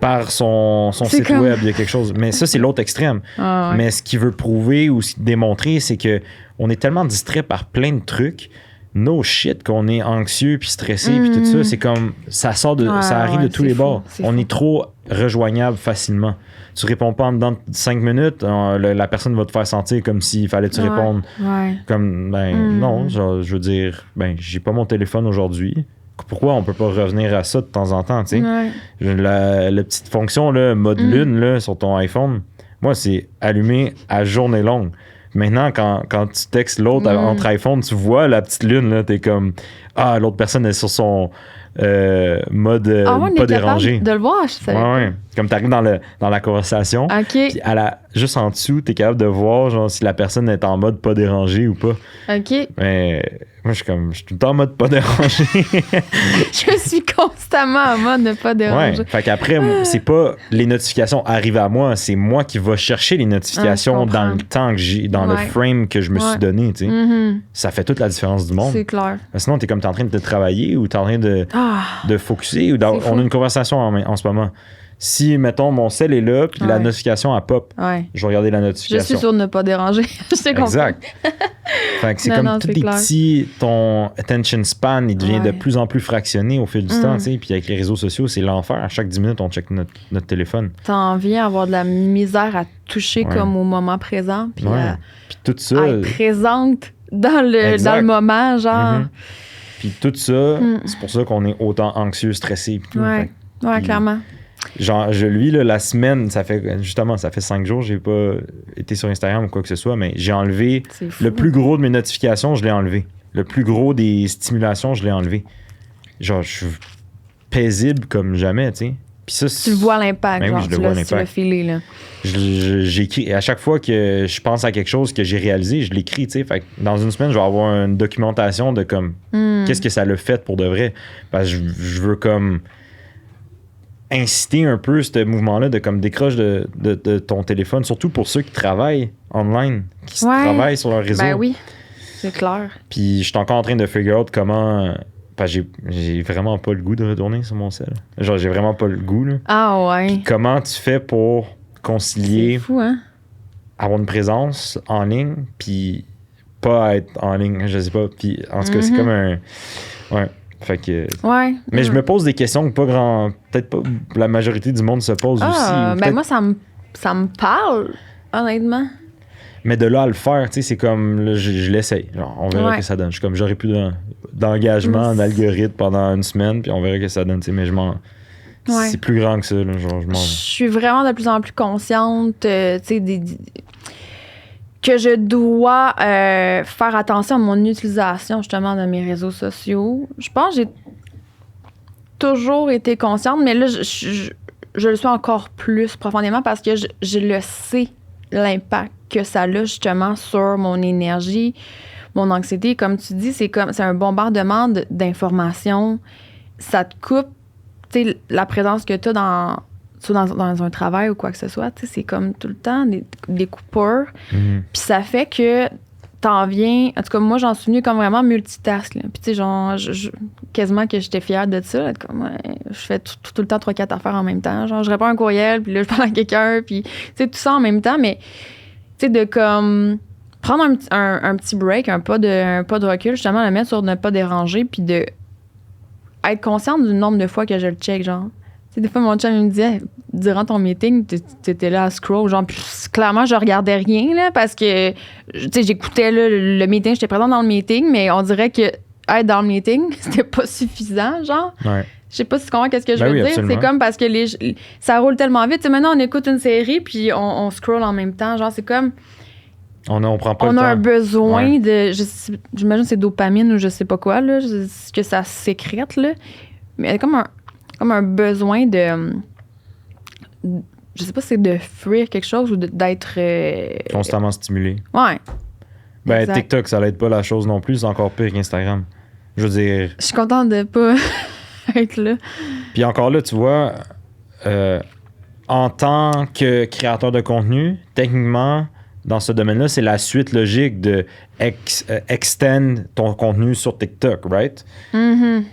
par son site web, il y a quelque chose. Mais ça, c'est l'autre extrême. Mais ce qu'il veut prouver ou démontrer, c'est que on est tellement distrait par plein de trucs, no shit, qu'on est anxieux puis stressé puis tout ça. C'est comme, ça arrive de tous les bords. On est trop rejoignable facilement. Tu réponds pas en dedans de 5 minutes, la personne va te faire sentir comme s'il fallait que tu répondes. Comme, non, genre, je veux dire, j'ai pas mon téléphone aujourd'hui. Pourquoi on peut pas revenir à ça de temps en temps, tu sais? La petite fonction, là, mode lune, là, sur ton iPhone, moi, c'est allumé à journée longue. Maintenant, quand tu textes l'autre entre iPhone, tu vois la petite lune, là, t'es comme, l'autre personne est sur son mode pas dérangé. De le voir, je sais. Comme t'arrives dans la conversation, puis juste en dessous, t'es capable de voir genre si la personne est en mode pas dérangé ou pas. Mais moi, je suis tout le temps en mode pas dérangé. Je suis constamment en mode ne pas déranger. Fait qu'après, c'est pas les notifications arrivent à moi, c'est moi qui va chercher les notifications dans le temps que j'ai, dans le frame que je me suis donné, tu sais. Ça fait toute la différence du monde. C'est clair. Sinon, t'es en train de travailler ou t'es en train de focusser ou on a une conversation en ce moment. Si, mettons, mon cell est là, puis la notification, elle pop, je vais regarder la notification. Je suis sûre de ne pas déranger. Je sais exact. Fait que c'est comme tous les petits... Ton attention span, il devient de plus en plus fractionné au fil du temps, tu sais. Puis avec les réseaux sociaux, c'est l'enfer. À chaque 10 minutes, on check notre téléphone. T'en viens à avoir de la misère à toucher comme au moment présent. Puis puis tout ça... à être présente dans le moment, genre... Puis tout ça, c'est pour ça qu'on est autant anxieux, stressé. Puis tout. Ouais, clairement. Genre, la semaine, ça fait 5 jours, j'ai pas été sur Instagram ou quoi que ce soit, mais j'ai enlevé le plus gros de mes notifications, je l'ai enlevé. Le plus gros des stimulations, je l'ai enlevé. Genre, je suis paisible comme jamais, tu sais. Puis ça, tu le vois l'impact, ben genre, oui, tu l'as filé, là. J'écris, et à chaque fois que je pense à quelque chose que j'ai réalisé, je l'écris, tu sais. Fait que dans une semaine, je vais avoir une documentation de comme, qu'est-ce que ça l'a fait pour de vrai. Parce que je veux comme inciter un peu ce mouvement-là de comme décroche de ton téléphone, surtout pour ceux qui travaillent online, qui travaillent sur leur réseau. Ben oui, c'est clair. Puis je suis encore en train de figure out comment... Parce que j'ai vraiment pas le goût de retourner sur mon cell. Genre, j'ai vraiment pas le goût, là. Ah ouais. Puis comment tu fais pour concilier... C'est fou, hein? Avoir une présence en ligne, puis pas être en ligne, je sais pas. Puis en tout cas, c'est comme un... Ouais. Fait que... Ouais. Mais je me pose des questions que peut-être pas la majorité du monde se pose aussi. Ben moi, ça me parle, honnêtement. Mais de là à le faire, tu sais, c'est comme, là, je l'essaye. Genre, on verra que ça donne. Je suis comme, j'aurais plus d'engagement d'algorithme pendant une semaine, puis on verra que ça donne, tu sais, mais je m'en... C'est plus grand que ça, là, genre, je suis vraiment de plus en plus consciente, tu sais, que je dois faire attention à mon utilisation, justement, de mes réseaux sociaux. Je pense que j'ai toujours été consciente, mais là, je le suis encore plus profondément parce que je le sais, l'impact que ça a justement sur mon énergie, mon anxiété. Comme tu dis, c'est un bombardement d'informations. Ça te coupe, tu sais, la présence que tu as dans un travail ou quoi que ce soit. Tu sais, c'est comme tout le temps des coupures. Puis ça fait que t'en viens... En tout cas, moi, j'en suis venue comme vraiment multitask. Là. Puis tu sais, genre, quasiment que j'étais fière de ça. Là, comme, je fais tout le temps 3-4 affaires en même temps. Genre, je réponds à un courriel, puis là, je parle à quelqu'un, puis tu sais, tout ça en même temps. Mais tu sais, de comme... prendre un petit break, un pas de recul, justement, le mettre sur ne pas déranger, puis de être consciente du nombre de fois que je le check, genre. Tu sais, des fois, mon chum, il me disait, durant ton meeting, t'étais là à scroll, genre, puis clairement, je regardais rien, là, parce que, tu sais, j'écoutais là, le meeting, j'étais présente dans le meeting, mais on dirait que être dans le meeting, c'était pas suffisant, genre. Ouais. Je sais pas si tu comprends qu'est-ce que je veux dire. Absolument. C'est comme parce que ça roule tellement vite. Tu sais, maintenant, on écoute une série, puis on scroll en même temps, genre, c'est comme... On prend pas le temps. On a un besoin de... J'imagine que c'est dopamine ou je sais pas quoi, là, que ça sécrète, là. Mais il y a comme un besoin de... Je sais pas si c'est de fuir quelque chose ou d'être... constamment stimulé. Ouais. Ben, exact. TikTok, ça l'aide pas la chose non plus. C'est encore pire qu'Instagram. Je veux dire... Je suis contente de pas être là. Puis encore là, tu vois, en tant que créateur de contenu, techniquement... Dans ce domaine-là, c'est la suite logique de extend ton contenu sur TikTok, right? Mm-hmm.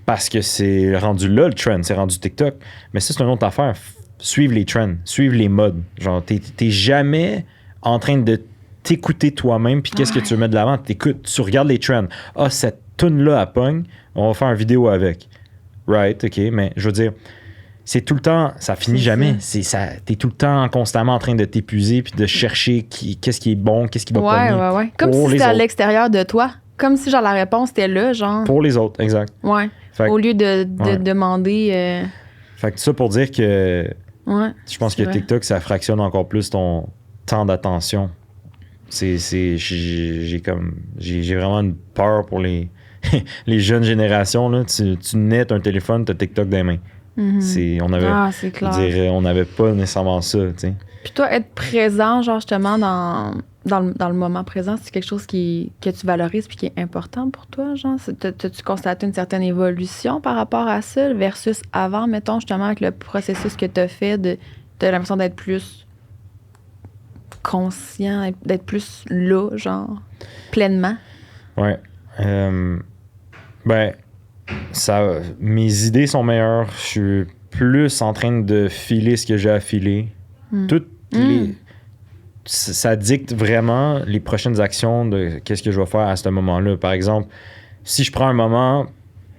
Parce que c'est rendu là le trend, c'est rendu TikTok. Mais ça, c'est une autre affaire. Suivre les trends, suivre les modes. Genre, t'es jamais en train de t'écouter toi-même, puis qu'est-ce que tu veux mettre de l'avant? T'écoutes, tu regardes les trends. Ah, cette tune-là, elle pogne, on va faire une vidéo avec. Right, OK, mais je veux dire... C'est tout le temps, ça finit jamais. T'es tout le temps constamment en train de t'épuiser puis de chercher qu'est-ce qui est bon, qu'est-ce qui va pas Ouais. Comme si c'était à l'extérieur de toi. Comme si genre la réponse était là, genre. Pour les autres, exact. Ouais. Au lieu de demander. Fait que ça pour dire que je pense que vrai. TikTok, ça fractionne encore plus ton temps d'attention. J'ai vraiment une peur pour les jeunes générations. Là. Tu nais un téléphone, t'as TikTok dans les mains. Mm-hmm. C'est clair. On n'avait pas nécessairement ça, tu sais. Puis toi, être présent, genre justement dans le moment présent, c'est quelque chose que tu valorises puis qui est important pour toi, genre? T'as-tu constaté une certaine évolution par rapport à ça versus avant, mettons, justement, avec le processus que t'as fait, t'as l'impression d'être plus conscient, d'être plus là, genre, pleinement? Ouais. Ben... mes idées sont meilleures, je suis plus en train de filer ce que j'ai à filer. Ça dicte vraiment les prochaines actions de qu'est-ce que je vais faire à ce moment-là. Par exemple, si je prends un moment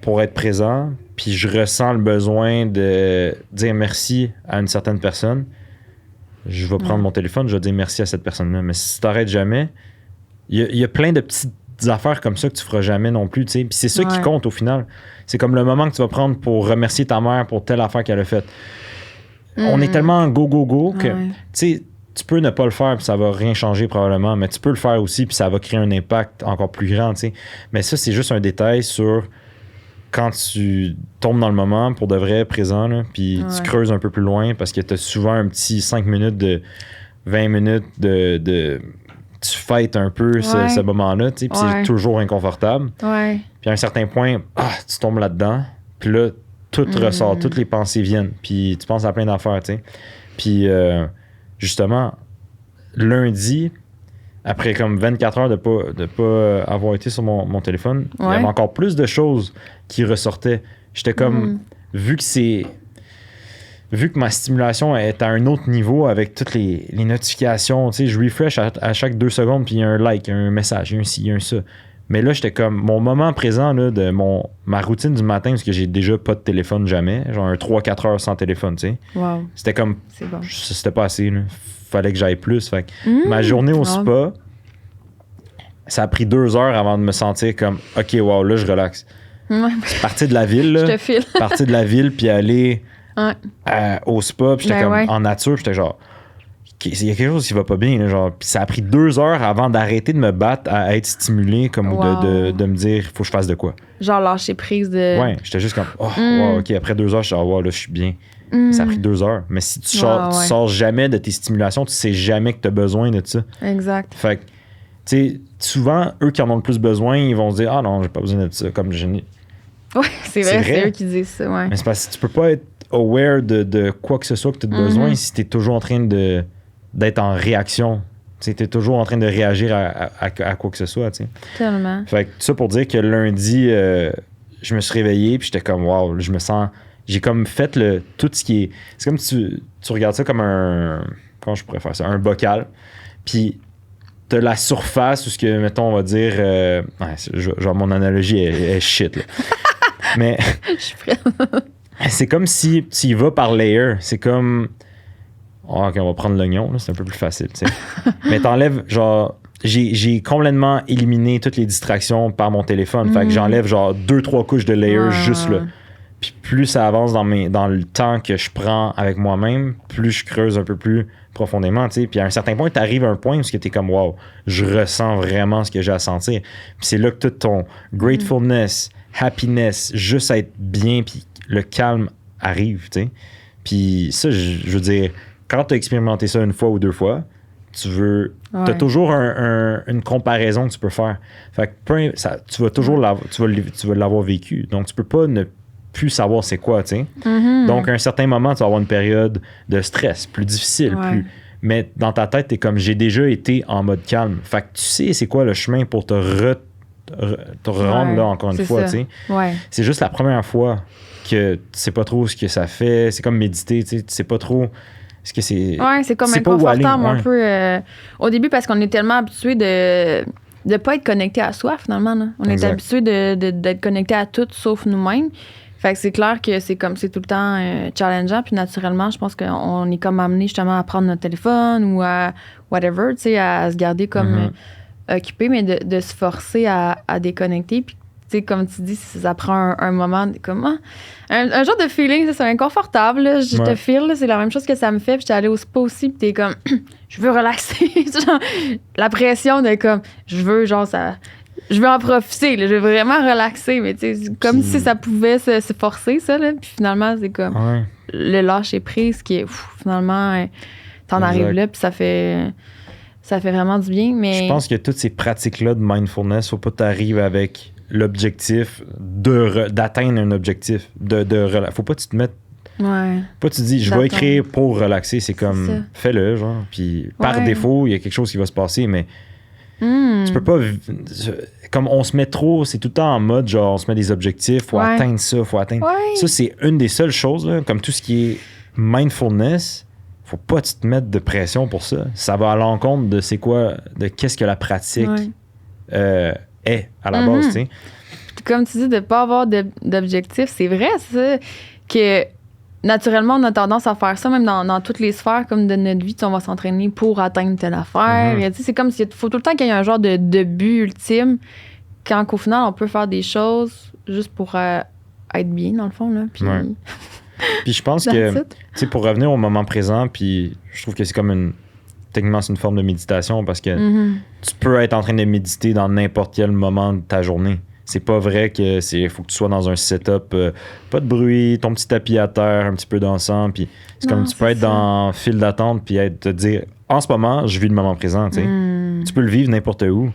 pour être présent, puis je ressens le besoin de dire merci à une certaine personne, je vais prendre mon téléphone, je vais dire merci à cette personne-là. Mais si tu t'arrêtes jamais, il y a plein de petites affaires comme ça que tu feras jamais non plus, tu sais. Puis c'est ça qui compte au final. C'est comme le moment que tu vas prendre pour remercier ta mère pour telle affaire qu'elle a faite. On est tellement go que, tu sais, tu peux ne pas le faire puis ça va rien changer probablement, mais tu peux le faire aussi puis ça va créer un impact encore plus grand, tu sais. Mais ça, c'est juste un détail sur quand tu tombes dans le moment pour de vrai présent, là, puis tu creuses un peu plus loin parce que tu as souvent un petit 5 minutes de 20 minutes de tu fêtes un peu ce moment-là, tu sais, puis c'est toujours inconfortable. Puis à un certain point, tu tombes là-dedans, puis là, tout ressort, toutes les pensées viennent, puis tu penses à plein d'affaires, tu sais. Puis justement, lundi, après comme 24 heures de pas avoir été sur mon téléphone, il y avait encore plus de choses qui ressortaient. J'étais comme, vu que ma stimulation est à un autre niveau avec toutes les notifications, tu sais, je refresh à chaque 2 secondes, puis il y a un like, il y a un message, il y a un ci, il y a un ça. Mais là, j'étais comme, mon moment présent là, de ma routine du matin, parce que j'ai déjà pas de téléphone jamais, genre un 3-4 heures sans téléphone, tu sais. Wow. C'était comme, c'est bon. C'était pas assez, là. Fallait que j'aille plus. Fait que ma journée au spa, ça a pris 2 heures avant de me sentir comme, OK, wow, là, je relaxe. Partir de la ville, là. Je te file. Partir de la ville, puis aller au spa, puis j'étais en nature, puis j'étais genre, il y a quelque chose qui va pas bien, là, genre. Puis ça a pris 2 heures avant d'arrêter de me battre à être stimulé, comme ou de me dire, faut que je fasse de quoi. Genre lâcher prise de. Ouais, j'étais juste comme, wow, OK, après 2 heures, je suis wow, là, je suis bien. Ça a pris 2 heures. Mais si tu sors jamais de tes stimulations, tu sais jamais que tu as besoin de ça. Exact. Fait que, tu sais, souvent, eux qui en ont le plus besoin, ils vont se dire, ah non, j'ai pas besoin de ça. Comme je n'ai. Ouais, c'est vrai, c'est eux qui disent ça, ouais. Mais c'est parce que tu peux pas être aware de quoi que ce soit que tu as besoin si tu es toujours en train d'être en réaction. Tu es toujours en train de réagir à quoi que ce soit, tu sais. Tellement. Fait que ça pour dire que lundi, je me suis réveillé puis j'étais comme, wow, je me sens... J'ai comme fait tout ce qui est... C'est comme tu regardes ça comme un... Comment je pourrais faire ça? Un bocal. Puis t'as la surface où ce que, mettons, on va dire... genre, mon analogie est shit, là. Mais... Je suis prête. C'est comme si tu y vas par layer. C'est comme... OK, on va prendre l'oignon, là, c'est un peu plus facile, tu sais. Mais t'enlèves, genre... J'ai complètement éliminé toutes les distractions par mon téléphone. Fait que j'enlève, genre, 2-3 couches de layer juste là. Puis plus ça avance dans le temps que je prends avec moi-même, plus je creuse un peu plus profondément, tu sais. Puis à un certain point, tu arrives à un point où tu es comme, wow, je ressens vraiment ce que j'ai à sentir. Puis c'est là que tout ton gratefulness, happiness, juste être bien, puis le calme arrive, tu sais. Puis ça, je veux dire, quand tu as expérimenté ça 1 fois ou 2 fois, t'as toujours une comparaison que tu peux faire. Fait que tu vas toujours tu vas l'avoir vécu. Donc, tu peux pas ne plus savoir c'est quoi, tu sais. Donc, à un certain moment, tu vas avoir une période de stress, plus difficile, mais dans ta tête, t'es comme, j'ai déjà été en mode calme. Fait que tu sais c'est quoi le chemin pour te rendre là encore une fois, tu sais. C'est juste la première fois que tu sais pas trop ce que ça fait. C'est comme méditer, tu sais pas trop ce que c'est. Ouais, c'est comme inconfortable un peu au début parce qu'on est tellement habitué de pas être connecté à soi, finalement. Là. On est habitué d'être connecté à tout sauf nous-mêmes. Fait que c'est clair que c'est tout le temps challengeant. Puis naturellement, je pense qu'on est comme amené justement à prendre notre téléphone ou à whatever, tu sais, à se garder comme occupé, mais de se forcer à déconnecter. Puis, tu sais, comme tu dis, ça prend un moment comme un genre de feeling, c'est inconfortable. Là, je te feel, là, c'est la même chose que ça me fait. Puis j'étais allée au spa aussi, puis t'es comme, je veux relaxer. Genre, la pression de comme, je veux en profiter, là, je veux vraiment relaxer, mais tu sais, comme si ça pouvait se forcer, ça, là. Puis finalement, c'est comme le lâcher prise qui est, finalement, t'en arrives là, puis ça fait vraiment du bien, mais... Je pense que toutes ces pratiques-là de mindfulness, faut pas t'arriver avec l'objectif d'atteindre un objectif, faut pas que tu te mettes... Pas tu te dis, je vais écrire pour relaxer, c'est comme, fais-le, genre, puis par défaut, il y a quelque chose qui va se passer, mais Tu peux pas... Comme on se met trop, c'est tout le temps en mode, genre, on se met des objectifs, faut atteindre ça, faut atteindre... Ouais. Ça, c'est une des seules choses, là, comme tout ce qui est mindfulness, faut pas te mettre de pression pour ça. Ça va à l'encontre de c'est quoi, de qu'est-ce que la pratique est à la base, tu sais. Comme tu dis, de ne pas avoir d'objectif, c'est vrai, ça, que naturellement, on a tendance à faire ça, même dans toutes les sphères comme de notre vie. On va s'entraîner pour atteindre telle affaire. Tu sais, c'est comme s'il faut tout le temps qu'il y ait un genre de but ultime, quand qu'au final, on peut faire des choses juste pour être bien, dans le fond. Là, puis je pense que, tu sais, pour revenir au moment présent, puis je trouve que c'est comme techniquement, c'est une forme de méditation parce que tu peux être en train de méditer dans n'importe quel moment de ta journée. C'est pas vrai que faut que tu sois dans un setup, pas de bruit, ton petit tapis à terre, un petit peu d'encens, puis c'est comme tu peux être dans file d'attente puis te dire en ce moment, je vis le moment présent, tu sais. Tu peux le vivre n'importe où.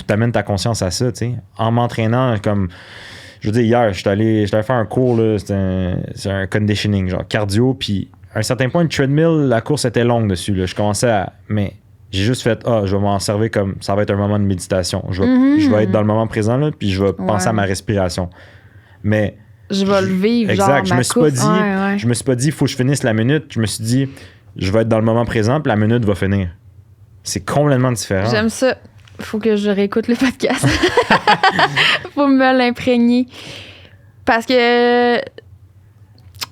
T'amènes ta conscience à ça, tu sais. En m'entraînant comme je veux dire hier, j'étais allé faire un cours là, c'est un conditioning genre cardio, puis à un certain point le treadmill, la course était longue dessus là, je commençais à j'ai juste fait, je vais m'en servir comme ça va être un moment de méditation. Je vais être dans le moment présent, là, puis je vais penser à ma respiration. Mais. Je vais le vivre. Exact. Genre, je me suis pas dit, il faut que je finisse la minute. Je me suis dit, je vais être dans le moment présent, puis la minute va finir. C'est complètement différent. J'aime ça. Faut que je réécoute le podcast. Faut me l'imprégner. Parce que.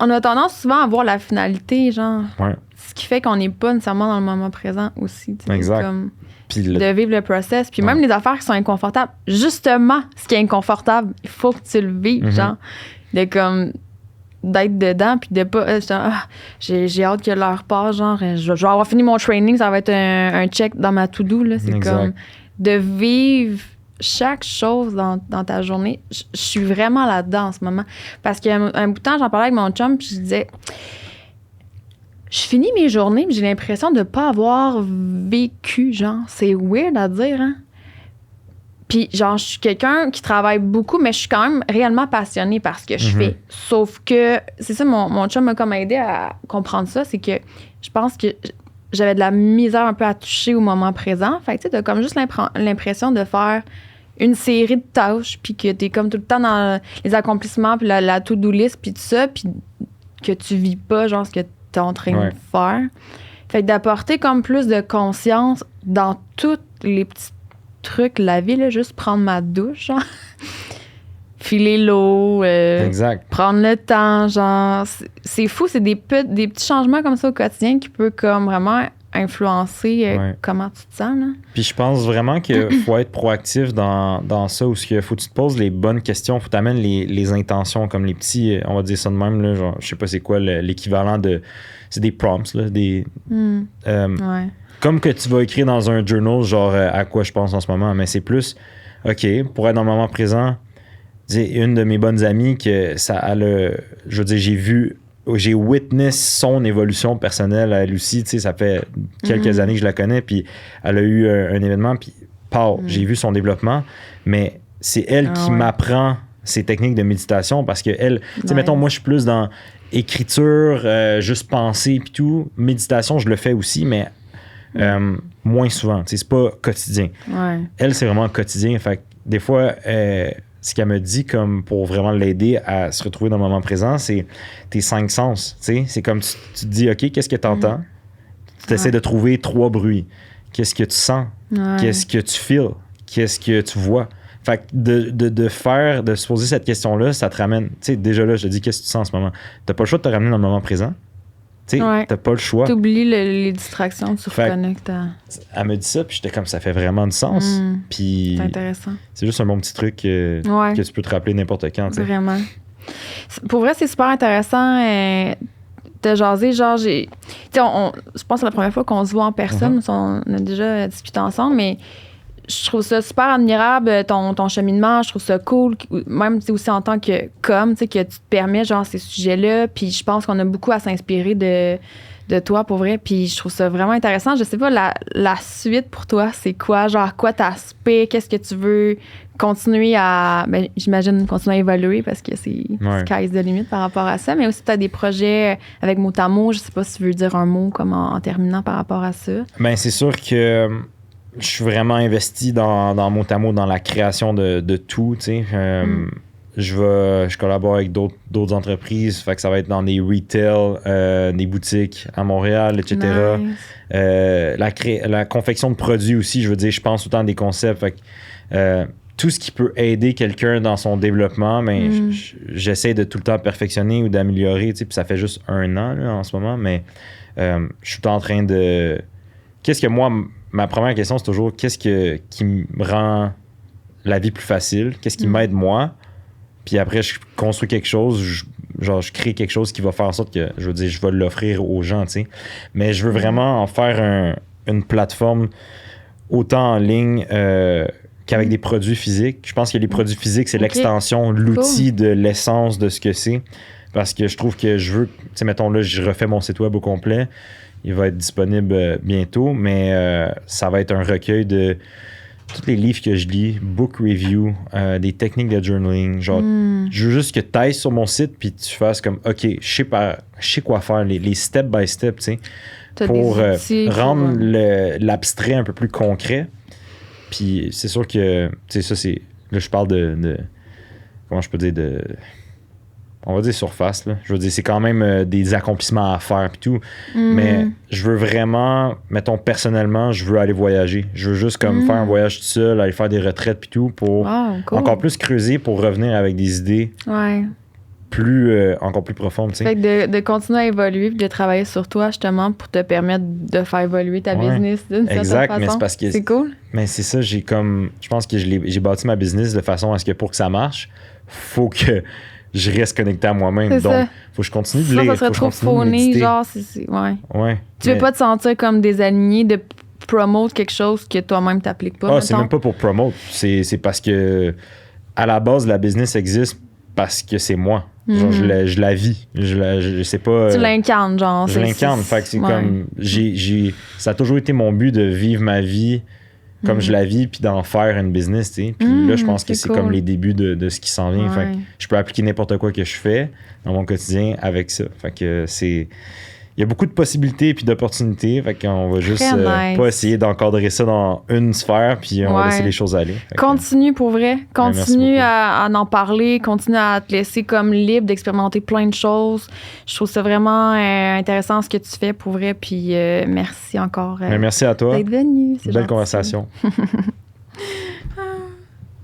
On a tendance souvent à voir la finalité, genre. Ouais. Ce qui fait qu'on n'est pas nécessairement dans le moment présent aussi. Exact. Comme de vivre le process. Puis même les affaires qui sont inconfortables, justement, ce qui est inconfortable, il faut que tu le vives, genre. D'être dedans, puis de pas... j'ai hâte que l'heure passe, genre, je vais avoir fini mon training, ça va être un check dans ma to-do, là. C'est comme de vivre chaque chose dans ta journée. Je suis vraiment là-dedans en ce moment. Parce qu'il y a un bout de temps, j'en parlais avec mon chum, puis je disais... Je finis mes journées, mais j'ai l'impression de ne pas avoir vécu, genre. C'est weird à dire, hein? Puis, genre, je suis quelqu'un qui travaille beaucoup, mais je suis quand même réellement passionnée par ce que je fais. Sauf que, c'est ça, mon chum m'a comme aidé à comprendre ça, c'est que je pense que j'avais de la misère un peu à toucher au moment présent. Fait que, tu sais, t'as comme juste l'impression de faire une série de tâches, puis que t'es comme tout le temps dans les accomplissements, puis la to-do list, puis tout ça, puis que tu vis pas, genre, ce que t'es en train de faire. Fait que d'apporter comme plus de conscience dans tous les petits trucs de la vie, là, juste prendre ma douche, genre. Filer l'eau, prendre le temps, genre. C'est fou, c'est des petits changements comme ça au quotidien qui peuvent comme vraiment influencer comment tu te sens, là. Puis je pense vraiment qu'il faut être proactif dans ça, où il faut que tu te poses les bonnes questions, faut t'amener les intentions, comme les petits, on va dire ça de même, là, genre, je sais pas c'est quoi l'équivalent de... C'est des prompts, là, comme que tu vas écrire dans un journal, genre à quoi je pense en ce moment, mais c'est plus, OK, pour être dans le moment présent, une de mes bonnes amies, que je veux dire, j'ai witness son évolution personnelle à elle aussi, tu sais, ça fait quelques années que je la connais, puis elle a eu un événement, puis j'ai vu son développement, mais c'est elle qui m'apprend ces techniques de méditation, parce que elle, tu sais, mettons, moi, je suis plus dans écriture, juste penser, puis tout. Méditation, je le fais aussi, mais moins souvent, tu sais, c'est pas quotidien. Elle, c'est vraiment quotidien, fait que des fois... ce qu'elle me dit comme pour vraiment l'aider à se retrouver dans le moment présent, c'est tes 5 sens. T'sais? C'est comme tu te dis, OK, qu'est-ce que tu entends? Tu essaies de trouver 3 bruits. Qu'est-ce que tu sens? Qu'est-ce que tu feels? Qu'est-ce que tu vois? Fait que de se poser cette question-là, ça te ramène. Tu sais, déjà là, je te dis, qu'est-ce que tu sens en ce moment? T'as pas le choix de te ramener dans le moment présent. Tu sais, t'as pas le choix. T'oublies les distractions, tu reconnectes à... Elle me dit ça, puis j'étais comme, ça fait vraiment du sens. Puis c'est intéressant. C'est juste un bon petit truc que tu peux te rappeler n'importe quand. T'sais. Vraiment. Pour vrai, c'est super intéressant de jaser. Genre, je pense que c'est la première fois qu'on se voit en personne. On a déjà discuté ensemble, mais je trouve ça super admirable, ton cheminement. Je trouve ça cool, même aussi en tant que que tu te permets genre ces sujets-là. Puis je pense qu'on a beaucoup à s'inspirer de toi, pour vrai. Puis je trouve ça vraiment intéressant. Je sais pas, la suite pour toi, c'est quoi? Genre, quoi t'aspects? Qu'est-ce que tu veux continuer à... Ben, j'imagine continuer à évoluer parce que c'est sky's the limit par rapport à ça. Mais aussi, t'as des projets avec Motamo. Je sais pas si tu veux dire un mot comme en terminant par rapport à ça. Ben, c'est sûr que... je suis vraiment investi dans mot à mot dans la création de tout, tu sais. Je collabore avec d'autres entreprises, fait que ça va être dans des retail, des boutiques à Montréal, etc. Nice. La confection de produits aussi, je veux dire, je pense tout le temps à des concepts. Fait que, tout ce qui peut aider quelqu'un dans son développement, mais j'essaie de tout le temps perfectionner ou d'améliorer, tu sais, puis ça fait juste 1 an là, en ce moment, mais je suis tout le temps en train de... Qu'est-ce que moi, ma première question, c'est toujours qui me rend la vie plus facile? Qu'est-ce qui m'aide moi? Puis après, je construis quelque chose, je crée quelque chose qui va faire en sorte que, je veux dire, je vais l'offrir aux gens, tu sais. Mais je veux vraiment en faire une plateforme autant en ligne qu'avec des produits physiques. Je pense que les produits physiques, c'est l'extension, l'outil de l'essence de ce que c'est. Parce que je trouve que je veux, tu sais, mettons là, je refais mon site web au complet. Il va être disponible bientôt, mais ça va être un recueil de tous les livres que je lis, book review, des techniques de journaling. Genre, je veux juste que tu ailles sur mon site puis tu fasses comme, OK, je sais quoi faire, les step by step, tu sais, pour rendre l'abstrait un peu plus concret. Puis c'est sûr que, tu sais, ça, c'est... Là, je parle de comment je peux dire, on va dire surface, là. Je veux dire, c'est quand même des accomplissements à faire puis tout. Mais je veux vraiment, mettons, personnellement, je veux aller voyager. Je veux juste comme faire un voyage tout seul, aller faire des retraites puis tout pour encore plus creuser, pour revenir avec des idées encore plus profondes, tu sais. Fait que de continuer à évoluer puis de travailler sur toi, justement, pour te permettre de faire évoluer ta business d'une certaine façon. Mais c'est parce que... C'est cool. Mais c'est ça, je pense que j'ai bâti ma business de façon à ce que pour que ça marche, faut que je reste connecté à moi-même. Donc, faut que je continue de lire. Ça serait trop phoné, genre, Ouais. Tu veux pas te sentir comme désaligné de promote quelque chose que toi-même t'appliques pas, c'est même pas pour promote. C'est parce que, à la base, la business existe parce que c'est moi. Genre, je la vis. Je sais pas... Tu l'incarnes, genre. Je l'incarne. Fait que c'est comme... Ça a toujours été mon but de vivre ma vie comme je la vis, puis d'en faire une business, tu sais. Puis là, je pense que c'est comme les débuts de ce qui s'en vient. Fait que je peux appliquer n'importe quoi que je fais dans mon quotidien avec ça. Fait que c'est... Il y a beaucoup de possibilités et d'opportunités. Fait qu'on va juste pas essayer d'encadrer ça dans une sphère, puis on va laisser les choses aller. Continue pour vrai. Continue à en parler. Continue à te laisser comme libre d'expérimenter plein de choses. Je trouve ça vraiment intéressant ce que tu fais pour vrai. Puis merci encore. Merci à toi. D'être venu. Belle conversation.